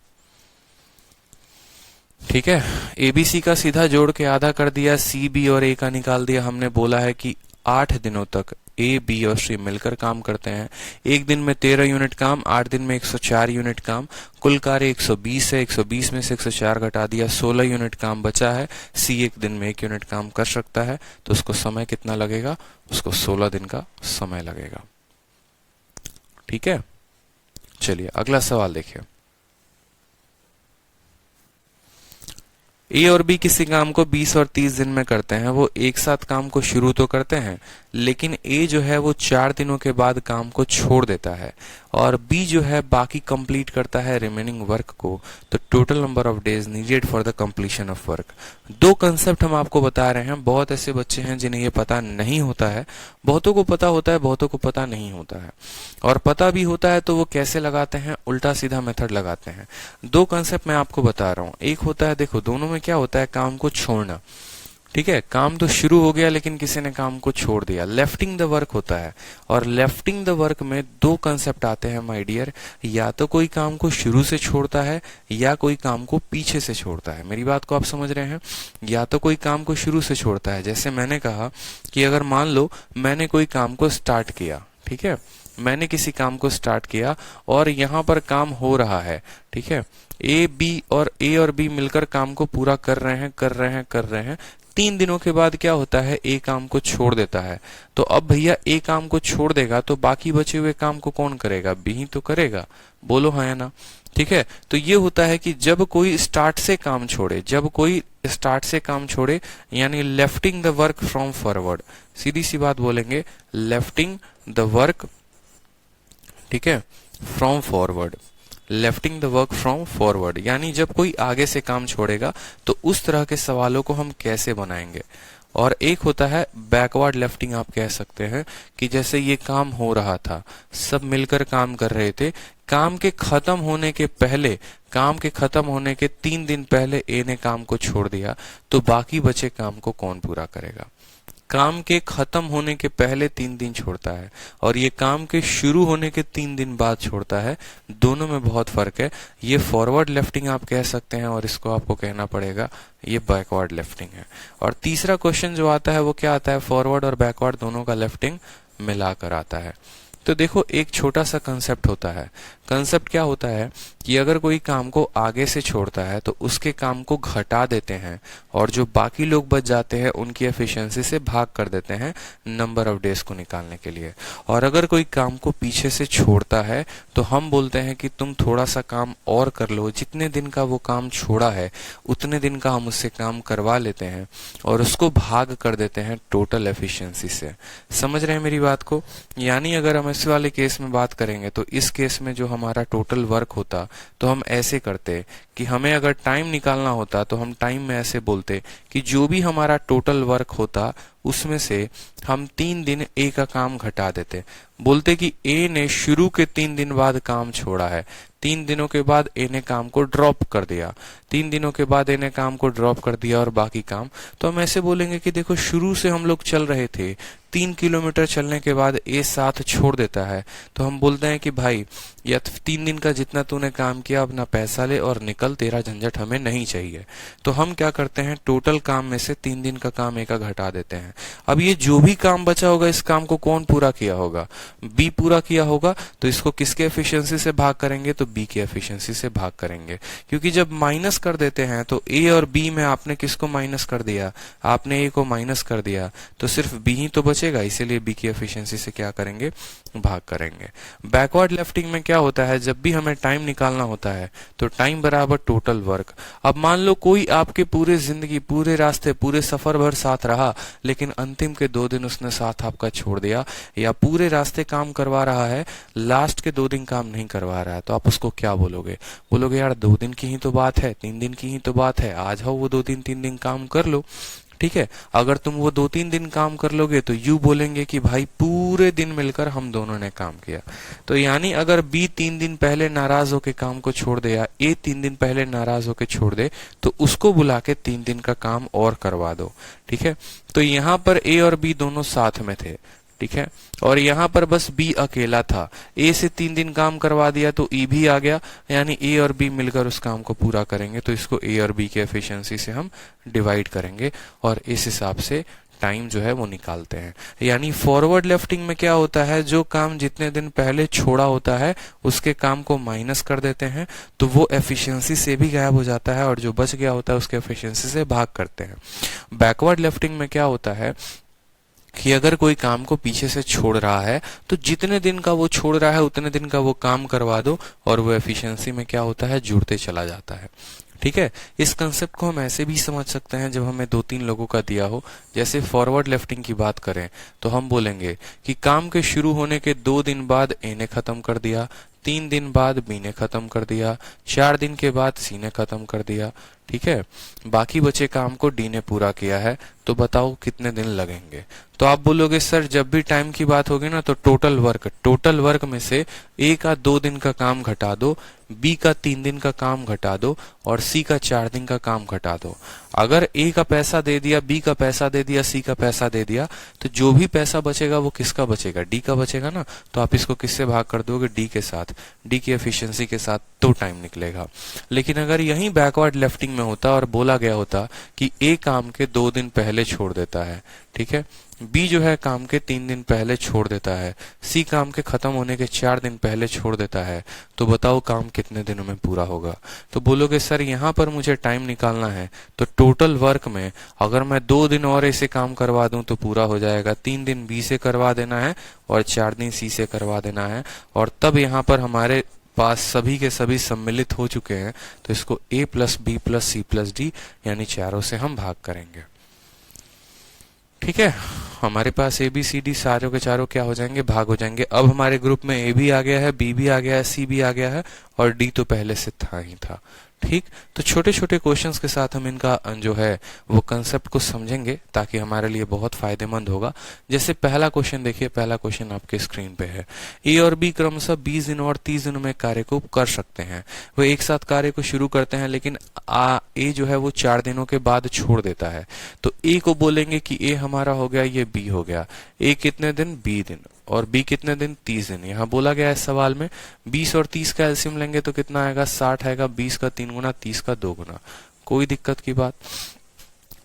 ठीक है, एबीसी का सीधा जोड़ के आधा कर दिया, सी बी और ए का निकाल दिया। हमने बोला है कि 8 दिनों तक ए बी और सी मिलकर काम करते हैं। एक दिन में 13 यूनिट काम, 8 दिन में 104 यूनिट काम, कुल कार्य 120 है। 120 में से 104 घटा दिया, 16 यूनिट काम बचा है। सी एक दिन में 1 यूनिट काम कर सकता है, तो उसको समय कितना लगेगा? उसको 16 दिन का समय लगेगा। ठीक है, चलिए अगला सवाल देखिए। ए और बी किसी काम को 20 और 30 दिन में करते हैं। वो एक साथ काम को शुरू तो करते हैं, लेकिन ए जो है वो 4 दिनों के बाद काम को छोड़ देता है और बी जो है बाकी कंप्लीट करता है रिमेनिंग वर्क को। तो total number of days needed for the completion of work. 2 concept हम आपको बता रहे हैं। बहुत ऐसे बच्चे हैं जिन्हें ये पता नहीं होता है, बहुतों को पता होता है, बहुतों को पता नहीं होता है। और पता भी होता है तो वो कैसे लगाते हैं? उल्टा सीधा मेथड लगाते हैं। 2 कंसेप्ट मैं आपको बता रहा हूं। एक होता है, देखो दोनों में क्या होता है? काम को छोड़ना। ठीक है, काम तो शुरू हो गया लेकिन किसी ने काम को छोड़ दिया, लेफ्टिंग द वर्क होता है। और लेफ्टिंग द वर्क में 2 कंसेप्ट आते हैं माय डियर। या तो कोई काम को शुरू से छोड़ता है या कोई काम को पीछे से छोड़ता है। मेरी बात को आप समझ रहे हैं? या तो कोई काम को शुरू से छोड़ता है, जैसे मैंने कहा कि अगर मान लो मैंने कोई काम को स्टार्ट किया, ठीक है, मैंने किसी काम को स्टार्ट किया और यहाँ पर काम हो रहा है, ठीक है, ए और बी मिलकर काम को पूरा कर रहे हैं। 3 दिनों के बाद क्या होता है, ए काम को छोड़ देता है। तो अब भैया ए काम को छोड़ देगा तो बाकी बचे हुए काम को कौन करेगा, बी ही तो करेगा, बोलो हाँ या ना। ठीक है, तो ये होता है कि जब कोई स्टार्ट से काम छोड़े, यानी lefting the work from forward, सीधी सी बात बोलेंगे, लेफ्टिंग द वर्क, ठीक है, from forward, lefting the work from forward, यानी जब कोई आगे से काम छोड़ेगा तो उस तरह के सवालों को हम कैसे बनाएंगे। और एक होता है बैकवर्ड लेफ्टिंग, आप कह सकते हैं कि जैसे ये काम हो रहा था, सब मिलकर काम कर रहे थे, काम के खत्म होने के 3 दिन पहले ए ने काम को छोड़ दिया, तो बाकी बचे काम को कौन पूरा करेगा। काम के खत्म होने के पहले 3 दिन छोड़ता है और ये काम के शुरू होने के 3 दिन बाद छोड़ता है, दोनों में बहुत फर्क है। ये फॉरवर्ड लेफ्टिंग आप कह सकते हैं और इसको आपको कहना पड़ेगा ये बैकवर्ड लेफ्टिंग है। और तीसरा क्वेश्चन जो आता है वो क्या आता है, फॉरवर्ड और बैकवर्ड दोनों का लेफ्टिंग मिलाकर आता है। तो देखो एक छोटा सा कंसेप्ट होता है, कंसेप्ट क्या होता है कि अगर कोई काम को आगे से छोड़ता है तो उसके काम को घटा देते हैं और जो बाकी लोग बच जाते हैं उनकी एफिशिएंसी से भाग कर देते हैं नंबर ऑफ डेज को निकालने के लिए। और अगर कोई काम को पीछे से छोड़ता है तो हम बोलते हैं कि तुम थोड़ा सा काम और कर लो, जितने दिन का वो काम छोड़ा है उतने दिन का हम उससे काम करवा लेते हैं और उसको भाग कर देते हैं टोटल एफिशिएंसी से। समझ रहे हैं मेरी बात को। यानी अगर हम इस वाले केस में बात करेंगे तो इस केस में जो हमारा टोटल वर्क होता तो हम ऐसे करते कि हमें अगर टाइम निकालना होता तो हम टाइम में ऐसे बोलते कि जो भी हमारा टोटल वर्क होता उसमें से हम 3 दिन ए का काम घटा देते, बोलते कि ए ने शुरू के 3 दिन बाद काम छोड़ा है, 3 दिनों के बाद ए ने काम को ड्रॉप कर दिया, 3 दिनों के बाद ए ने काम को ड्रॉप कर दिया और बाकी काम। तो हम ऐसे बोलेंगे कि देखो शुरू से हम लोग चल रहे थे, 3 किलोमीटर चलने के बाद ए साथ छोड़ देता है, तो हम बोलते हैं कि भाई या 3 दिन का जितना तूने काम किया अपना पैसा ले और निकल, तेरा झंझट हमें नहीं चाहिए। तो हम क्या करते हैं, टोटल काम में से 3 दिन का काम ए का घटा देते हैं। अब ये जो भी काम बचा होगा इस काम को कौन पूरा किया होगा, बी पूरा किया होगा, तो इसको किसके एफिशिएंसी से भाग करेंगे, तो बी की एफिशिएंसी से भाग करेंगे। क्योंकि जब माइनस कर देते हैं तो ए और बी में आपने किसको माइनस कर दिया, आपने ए को माइनस कर दिया, तो सिर्फ बी ही तो बचेगा, इसीलिए बी की एफिशिएंसी से क्या करेंगे, भाग करेंगे। बैकवर्ड लेफ्टिंग में क्या होता है, जब भी हमें टाइम निकालना होता है तो टाइम बराबर टोटल वर्क। अब मान लो कोई आपके पूरे जिंदगी, पूरे रास्ते, पूरे सफर भर साथ रहा, लेकिन अंतिम के 2 दिन उसने साथ आपका छोड़ दिया, या पूरे रास्ते काम करवा रहा है, लास्ट के 2 दिन काम नहीं करवा रहा है, तो आप उसको क्या बोलोगे, बोलोगे यार 2 दिन की ही तो बात है, 3 दिन की ही तो बात है, आज आओ वो 2-3 दिन काम कर लो। ठीक है, अगर तुम वो 2-3 दिन काम कर लोगे तो यू बोलेंगे कि भाई पूरे दिन मिलकर हम दोनों ने काम किया। तो यानी अगर बी 3 दिन पहले नाराज होके काम को छोड़ दे या ए 3 दिन पहले नाराज होके छोड़ दे तो उसको बुला के 3 दिन का काम और करवा दो। ठीक है, तो यहाँ पर ए और बी दोनों साथ में थे, ठीक है, और यहाँ पर बस बी अकेला था, ए से 3 दिन काम करवा दिया तो ई भी आ गया, यानी ए और बी मिलकर उस काम को पूरा करेंगे, तो इसको ए और बी के एफिशिएंसी से हम डिवाइड करेंगे और इस हिसाब से टाइम जो है वो निकालते हैं। यानी फॉरवर्ड लेफ्टिंग में क्या होता है, जो काम जितने दिन पहले छोड़ा होता है उसके काम को माइनस कर देते हैं तो वो एफिशिएंसी से भी गायब हो जाता है और जो बच गया होता है उसके एफिशिएंसी से भाग करते हैं। बैकवर्ड लेफ्टिंग में क्या होता है कि अगर कोई काम को पीछे से छोड़ रहा है तो जितने दिन का वो छोड़ रहा है उतने दिन का वो काम करवा दो और वो एफिशिएंसी में क्या होता है, जुड़ते चला जाता है। ठीक है, इस कंसेप्ट को हम ऐसे भी समझ सकते हैं, जब हमें 2-3 लोगों का दिया हो, जैसे फॉरवर्ड लेफ्टिंग की बात करें तो हम बोलेंगे कि काम के शुरू होने के 2 दिन बाद ए ने खत्म कर दिया, 3 दिन बाद बी ने खत्म कर दिया, 4 दिन के बाद सी ने खत्म कर दिया। ठीक है, बाकी बचे काम को डी ने पूरा किया है, तो बताओ कितने दिन लगेंगे। तो आप बोलोगे सर जब भी टाइम की बात होगी ना तो टोटल वर्क में से ए का 2 दिन का काम घटा दो, बी का 3 दिन का काम घटा दो और सी का 4 दिन का काम घटा दो। अगर ए का पैसा दे दिया, बी का पैसा दे दिया, सी का पैसा दे दिया, तो जो भी पैसा बचेगा वो किसका बचेगा, डी का बचेगा ना। तो आप इसको किससे भाग कर दोगे, डी के साथ, डी की एफिशिएंसी के साथ, तो टाइम निकलेगा। लेकिन अगर यही बैकवर्ड लेफ्टिंग में होता और बोला गया होता कि ए काम के 2 दिन पहले छोड़ देता है, ठीक है, बी जो है काम के 3 दिन पहले छोड़ देता है, सी काम के खत्म होने के 4 दिन पहले छोड़ देता है, तो बताओ काम कितने दिनों में पूरा होगा। तो बोलोगे सर यहाँ पर मुझे टाइम निकालना है, तो टोटल वर्क में अगर मैं 2 दिन और ऐसे काम करवा दूं तो पूरा हो जाएगा। 3 दिन बी से करवा देना है और 4 दिन सी से करवा देना है, और तब यहाँ पर हमारे पास सभी के सभी सम्मिलित हो चुके हैं, तो इसको a plus B plus C plus D यानी चारों से हम भाग करेंगे। ठीक है, हमारे पास ए बी सी डी सारों के चारों क्या हो जाएंगे, भाग हो जाएंगे। अब हमारे ग्रुप में ए भी आ गया है, बी भी आ गया है, सी भी आ गया है, और डी तो पहले से था ही था। ठीक, तो छोटे छोटे क्वेश्चंस के साथ हम इनका जो है वो कंसेप्ट को समझेंगे, ताकि हमारे लिए बहुत फायदेमंद होगा। जैसे पहला क्वेश्चन देखिए, पहला क्वेश्चन आपके स्क्रीन पे है। ए और बी क्रमशः 20 दिनों और 30 दिनों में कार्य को कर सकते हैं। वो एक साथ कार्य को शुरू करते हैं, लेकिन ए जो है वो 4 दिनों के बाद छोड़ देता है। तो ए को बोलेंगे कि ए हमारा हो गया, ये बी हो गया। ए कितने दिन, बी दिन, और बी कितने दिन, 30 दिन। यहाँ बोला गया है सवाल में 20 और 30 का एलसीएम लेंगे तो कितना आएगा, 60 आएगा। 20 का 3 गुना, 30 का 2 गुना। कोई दिक्कत की बात।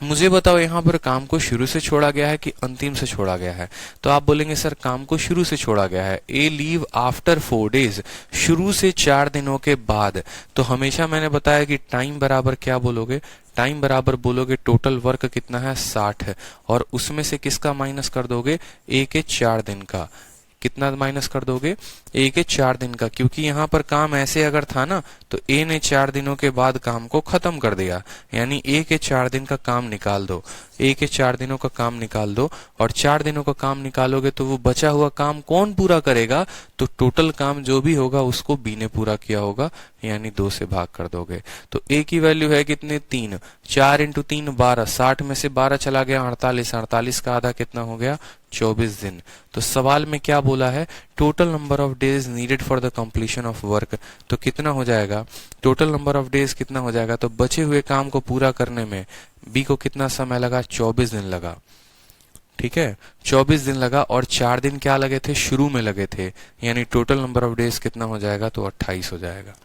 मुझे बताओ यहाँ पर काम को शुरू से छोड़ा गया है कि अंतिम से छोड़ा गया है। तो आप बोलेंगे सर काम को शुरू से छोड़ा गया है। ए लीव आफ्टर 4 डेज, शुरू से 4 दिनों के बाद। तो हमेशा मैंने बताया कि टाइम बराबर क्या बोलोगे, टाइम बराबर बोलोगे टोटल वर्क कितना है, 60 है, और उसमें से किसका माइनस कर दोगे, ए के 4 दिन का। कितना माइनस कर दोगे, ए के 4 दिन का, क्योंकि यहाँ पर काम ऐसे अगर था ना तो ए ने 4 दिनों के बाद काम को खत्म कर दिया, यानी ए के 4 दिन का काम निकाल दो। ए के 4 दिनों का काम निकाल दो, और 4 दिनों का काम निकालोगे तो वो बचा हुआ काम कौन पूरा करेगा, तो टोटल काम जो भी होगा उसको बी ने पूरा किया होगा, यानी 2 से भाग कर दोगे। तो ए की वैल्यू है कितने, 3। 4 इंटू 3 12, 60 में से 12 चला गया 48, 48 का आधा कितना हो गया, 24 दिन। तो सवाल में क्या बोला है, total number of days needed for the completion of work. तो कितना हो जाएगा, टोटल नंबर ऑफ डेज कितना हो जाएगा, तो बचे हुए काम को पूरा करने में बी को कितना समय लगा, 24 दिन लगा। ठीक है, 24 दिन लगा, और 4 दिन क्या लगे थे, शुरू में लगे थे, यानी टोटल नंबर ऑफ डेज कितना हो जाएगा, तो 28 हो जाएगा।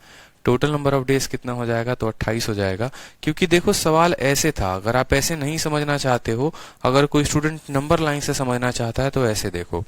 टोटल नंबर ऑफ डेज कितना हो जाएगा, तो 28 हो जाएगा। क्योंकि देखो सवाल ऐसे था, अगर आप ऐसे नहीं समझना चाहते हो, अगर कोई स्टूडेंट नंबर लाइन से समझना चाहता है तो ऐसे देखो,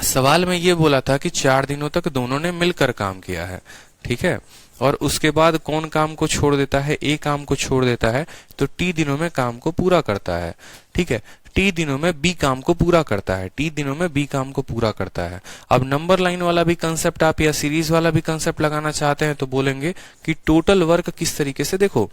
सवाल में ये बोला था कि 4 दिनों तक दोनों ने मिलकर काम किया है। ठीक है, और उसके बाद कौन काम को छोड़ देता है, ए काम को छोड़ देता है, तो टी दिनों में काम को पूरा करता है। ठीक है, टी दिनों में बी काम को पूरा करता है, टी दिनों में बी काम को पूरा करता है। अब नंबर लाइन वाला भी कंसेप्ट आप या सीरीज वाला भी कंसेप्ट लगाना चाहते हैं तो बोलेंगे कि टोटल वर्क किस तरीके से, देखो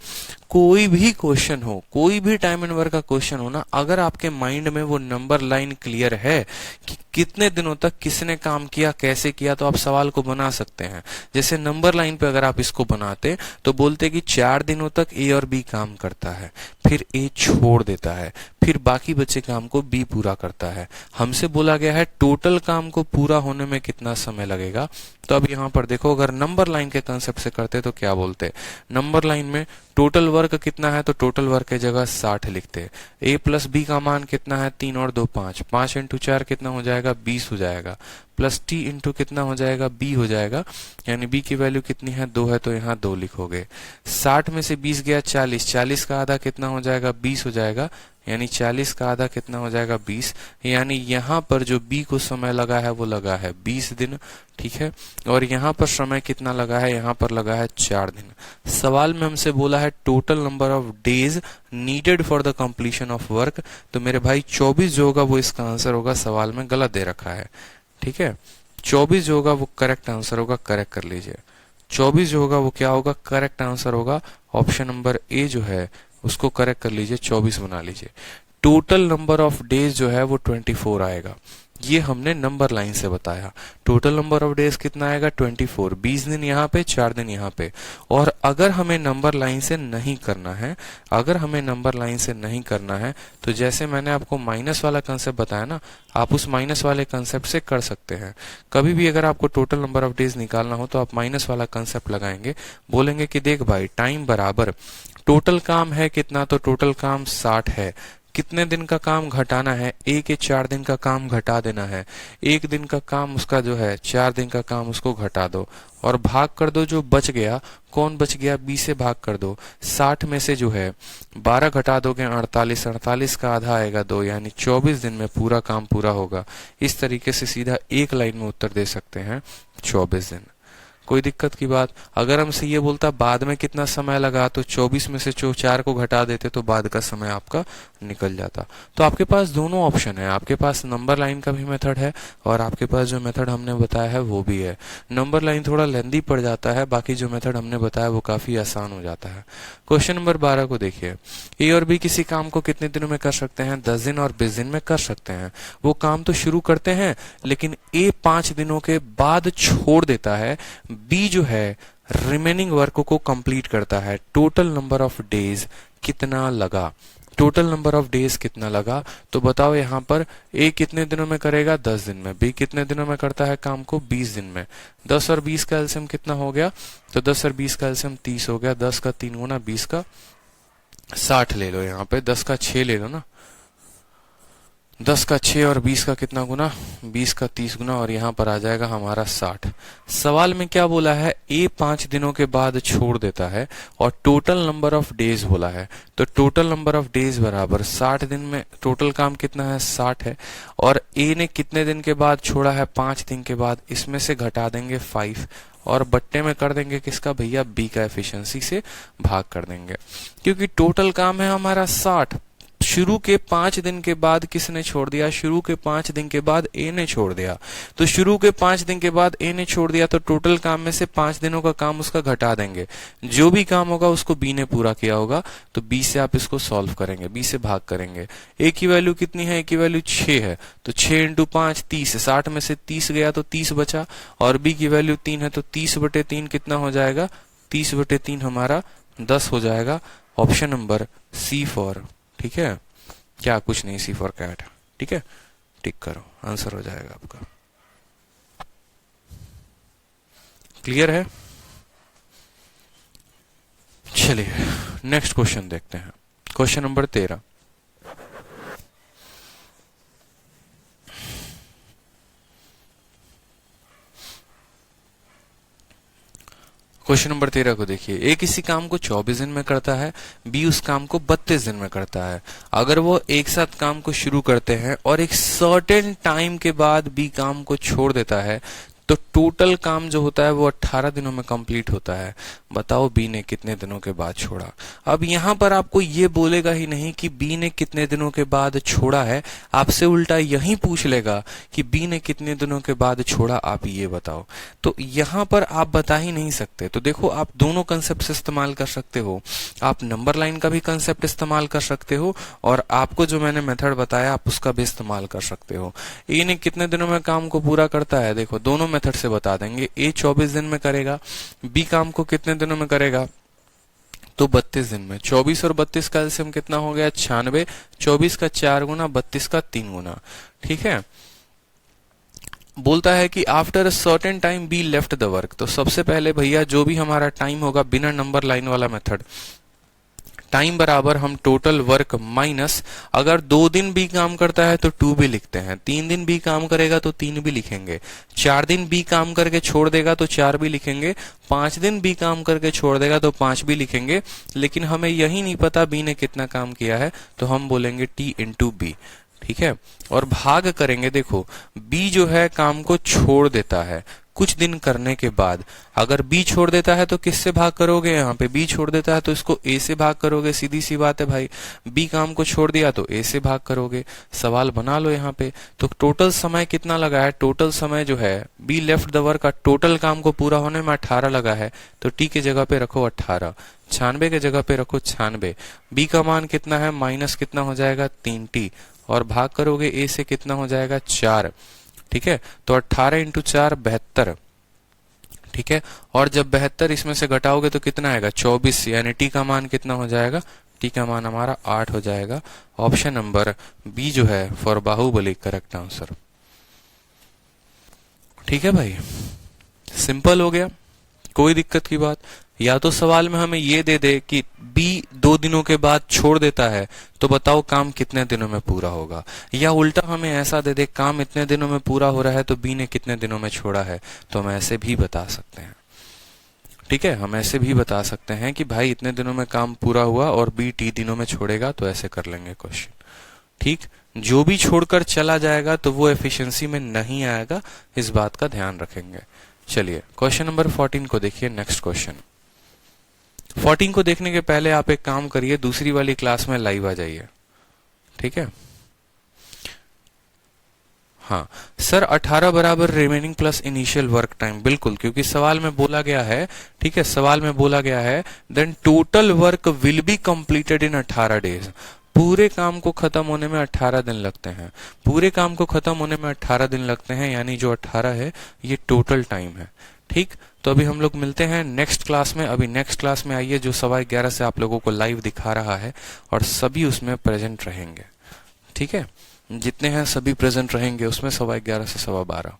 कोई भी क्वेश्चन हो, कोई भी टाइम एंड वर्क का क्वेश्चन हो ना, अगर आपके माइंड में वो नंबर लाइन क्लियर है कि कितने दिनों तक किसने काम किया, कैसे किया, तो आप सवाल को बना सकते हैं। जैसे नंबर लाइन पे अगर आप इसको बनाते तो बोलते कि 4 दिनों तक ए और बी काम करता है, फिर ए छोड़ देता है, फिर बाकी बचे काम को बी पूरा करता है। हमसे बोला गया है टोटल काम को पूरा होने में कितना समय लगेगा। तो अब यहाँ पर देखो, अगर नंबर लाइन के कंसेप्ट से करते तो क्या बोलते, नंबर लाइन में टोटल वर्क कितना है, तो टोटल वर्क की जगह 60 लिखते। ए प्लस बी का मान कितना है, 3 और 2 5, 5 इंटू 4 कितना हो जाएगा, 20 हो जाएगा, प्लस टी इंटू कितना हो जाएगा, बी हो जाएगा, यानी बी की वैल्यू कितनी है, 2 है, तो यहाँ 2 लिखोगे। 60 में से 20 गया 40, 40 का आधा कितना हो जाएगा, 20 हो जाएगा, यानी 40 का आधा कितना हो जाएगा, 20। यानी यहाँ पर जो बी को समय लगा है वो लगा है 20 दिन। ठीक है, और यहाँ पर समय कितना लगा है, यहाँ पर लगा है 4 दिन। सवाल में हमसे बोला है total number of days needed for the completion of work. तो मेरे भाई 24 जो होगा वो इसका आंसर होगा, सवाल में गलत दे रखा है। ठीक है, 24 जो होगा वो करेक्ट आंसर होगा, करेक्ट कर लीजिए। 24 जो होगा वो क्या होगा, करेक्ट आंसर होगा। ऑप्शन नंबर ए जो है उसको करेक्ट कर लीजिए, 24 बना लीजिए। टोटल नंबर ऑफ डेज जो है वो 24 आएगा। ये हमने नंबर लाइन से बताया। टोटल नंबर ऑफ डेज कितना आएगा, 24। 20 दिन यहाँ पे, 4 दिन यहाँ पे। और अगर हमें नंबर लाइन से नहीं करना है, अगर हमें नंबर लाइन से नहीं करना है, तो जैसे मैंने आपको माइनस वाला कंसेप्ट बताया ना, आप उस माइनस वाले कंसेप्ट से कर सकते हैं। कभी भी अगर आपको टोटल नंबर ऑफ डेज निकालना हो तो आप माइनस वाला कंसेप्ट लगाएंगे, बोलेंगे कि देख भाई टाइम बराबर टोटल काम है कितना, तो टोटल काम 60 है, कितने दिन का काम घटाना है, ए के 4 दिन का काम घटा देना है। 1 दिन का काम उसका जो है 4 दिन का काम उसको घटा दो और भाग कर दो। जो बच गया, कौन बच गया, बी से भाग कर दो। 60 में से जो है 12 घटा दोगे 48, 48 का आधा आएगा 2, यानी 24 दिन में पूरा काम पूरा होगा। इस तरीके से सीधा एक लाइन में उत्तर दे सकते हैं 24 दिन। कोई दिक्कत की बात? अगर हमसे ये बोलता बाद में कितना समय लगा, तो 24 में से 4 को घटा देते तो बाद का समय आपका निकल जाता। तो आपके पास दोनों ऑप्शन है, आपके पास नंबर लाइन का भी मेथड है और आपके पास जो मेथड हमने बताया है वो भी है। नंबर लाइन थोड़ा लेंदी पड़ जाता है, बाकी जो मेथड हमने बताया वो काफी आसान हो जाता है। क्वेश्चन नंबर 12 को देखिए। ए और बी किसी काम को कितने दिनों में कर सकते हैं? 10 दिन और 20 दिन में कर सकते हैं। वो काम तो शुरू करते हैं, लेकिन ए 5 दिनों के बाद छोड़ देता है, बी जो है रिमेनिंग वर्क को कंप्लीट करता है। टोटल नंबर ऑफ डेज कितना लगा? टोटल नंबर ऑफ डेज कितना लगा? तो बताओ यहाँ पर ए कितने दिनों में करेगा? 10 दिन में। बी कितने दिनों में करता है काम को? 20 दिन में। 10 और 20 का एलसीएम कितना हो गया? तो 10 और 20 का एलसीएम 30 हो गया। 10 का 3 गुना 20 का 60 ले लो, यहाँ पे 10 का 6 ले लो ना। 10 का 6 और 20 का कितना गुना? 20 का 30 गुना, और यहाँ पर आ जाएगा हमारा 60। सवाल में क्या बोला है? ए 5 दिनों के बाद छोड़ देता है और टोटल नंबर ऑफ डेज बोला है। तो टोटल नंबर ऑफ डेज बराबर 60 दिन में टोटल काम कितना है? 60 है। और ए ने कितने दिन के बाद छोड़ा है? 5 दिन के बाद। इसमें से घटा देंगे 5 और बट्टे में कर देंगे किसका भैया? बी का एफिशिएंसी से भाग कर देंगे, क्योंकि टोटल काम है हमारा 60। शुरू के 5 दिन के बाद किसने छोड़ दिया? शुरू के 5 दिन के बाद ए ने छोड़ दिया। तो शुरू के 5 दिन के बाद ए ने छोड़ दिया, तो टोटल काम में से 5 दिनों का काम उसका घटा देंगे। जो भी काम होगा उसको बी ने पूरा किया होगा। तो बी से आप इसको सॉल्व करेंगे, बी से भाग करेंगे। ए की वैल्यू कितनी है? ए की वैल्यू 6 है, तो 6 × 5 30। 60 में से 30 गया तो 30 बचा। और बी की वैल्यू 3 है, तो 30/3 कितना हो जाएगा? 30/3 हमारा 10 हो जाएगा। ऑप्शन नंबर सी फॉर, ठीक है, क्या कुछ नहीं, सी फॉर कैट। ठीक है, टिक करो, आंसर हो जाएगा आपका। क्लियर है? चलिए नेक्स्ट क्वेश्चन देखते हैं। Question number 13। क्वेश्चन नंबर 13 को देखिए। ए किसी काम को 24 दिन में करता है, बी उस काम को 32 दिन में करता है। अगर वो एक साथ काम को शुरू करते हैं और एक सर्टेन टाइम के बाद बी काम को छोड़ देता है, तो टोटल काम जो होता है वो 18 दिनों में कंप्लीट होता है। बताओ बी ने कितने दिनों के बाद छोड़ा? अब यहाँ पर आपको ये बोलेगा ही नहीं कि बी ने कितने दिनों के बाद छोड़ा है, आपसे उल्टा यही पूछ लेगा कि बी ने कितने दिनों के बाद छोड़ा, आप ये बताओ। तो यहाँ पर आप बता ही नहीं सकते। तो देखो, आप दोनों कंसेप्ट इस्तेमाल कर सकते हो। आप नंबर लाइन का भी कंसेप्ट इस्तेमाल कर सकते हो और आपको जो मैंने मेथड बताया आप उसका भी इस्तेमाल कर सकते हो। ए ने कितने दिनों में काम को पूरा करता है? देखो, दोनों मेथड से बता देंगे। ए 24 दिन में करेगा, बी काम को कितने दिनों में करेगा? तो 32 दिन में। 24 और 32 का एलसीएम कितना हो गया? 96। 24 का 4 गुना, 32 का 3 गुना। ठीक है, बोलता है कि after a certain time be left the work. तो सबसे पहले भैया जो भी हमारा टाइम होगा, बिना नंबर लाइन वाला मेथड, टाइम बराबर हम टोटल वर्क माइनस, अगर 2 दिन बी काम करता है तो 2 भी लिखते हैं, 3 दिन बी काम करेगा तो 3 भी लिखेंगे, 4 दिन बी काम करके छोड़ देगा तो 4 भी लिखेंगे, 5 दिन बी काम करके छोड़ देगा तो 5 भी लिखेंगे। लेकिन हमें यही नहीं पता बी ने कितना काम किया है, तो हम बोलेंगे टी इंटू बी। ठीक है, और भाग करेंगे। देखो, बी जो है काम को छोड़ देता है कुछ दिन करने के बाद। अगर बी छोड़ देता है तो किससे भाग करोगे? यहाँ पे बी छोड़ देता है तो इसको ए से भाग करोगे, सीधी सी बात है भाई। बी काम को छोड़ दिया तो ए से भाग करोगे। सवाल बना लो यहाँ पे। तो टोटल समय कितना लगा है? टोटल समय जो है बी लेफ्ट द वर्क का टोटल काम को पूरा होने में 18 लगा है, तो टी के जगह पे रखो 18, 96 के जगह पे रखो 96। बी का मान कितना है? माइनस कितना हो जाएगा? 3t, और भाग करोगे ए से कितना हो जाएगा? 4। ठीक है, तो 18 × 4 72। ठीक है, और जब 72 इसमें से घटाओगे तो कितना आएगा? 24, यानी टी का मान कितना हो जाएगा? टी का मान हमारा 8 हो जाएगा। ऑप्शन नंबर बी जो है फॉर बाहुबली करेक्ट आंसर। ठीक है भाई, सिंपल हो गया, कोई दिक्कत की बात या तो सवाल में हमें ये दे दे कि बी 2 दिनों के बाद छोड़ देता है, तो बताओ काम कितने दिनों में पूरा होगा। या उल्टा हमें ऐसा दे दे काम इतने दिनों में पूरा हो रहा है तो बी ने कितने दिनों में छोड़ा है, तो हम ऐसे भी बता सकते हैं। ठीक है, हम ऐसे भी बता सकते हैं कि भाई इतने दिनों में काम पूरा हुआ और बी टी दिनों में छोड़ेगा, तो ऐसे कर लेंगे क्वेश्चन। ठीक, जो भी छोड़कर चला जाएगा तो वो एफिशिएंसी में नहीं आएगा, इस बात का ध्यान रखेंगे। चलिए क्वेश्चन नंबर 14 को देखिए। नेक्स्ट क्वेश्चन 14 को देखने के पहले आप एक काम करिए, दूसरी वाली क्लास में लाइव आ जाइए। ठीक है, हाँ सर 18 बराबर remaining plus initial work time, बिल्कुल, क्योंकि सवाल में बोला गया है, ठीक है, सवाल में बोला गया है then total work will be completed in 18 days. पूरे काम को खत्म होने में 18 दिन लगते हैं, पूरे काम को खत्म होने में 18 दिन लगते हैं, यानी जो 18 है ये टोटल टाइम है। ठीक, तो अभी हम लोग मिलते हैं नेक्स्ट क्लास में। अभी नेक्स्ट क्लास में आइए, जो 11:15 से आप लोगों को लाइव दिखा रहा है और सभी उसमें प्रेजेंट रहेंगे। ठीक है, जितने हैं सभी प्रेजेंट रहेंगे उसमें 11:15 से 12:15।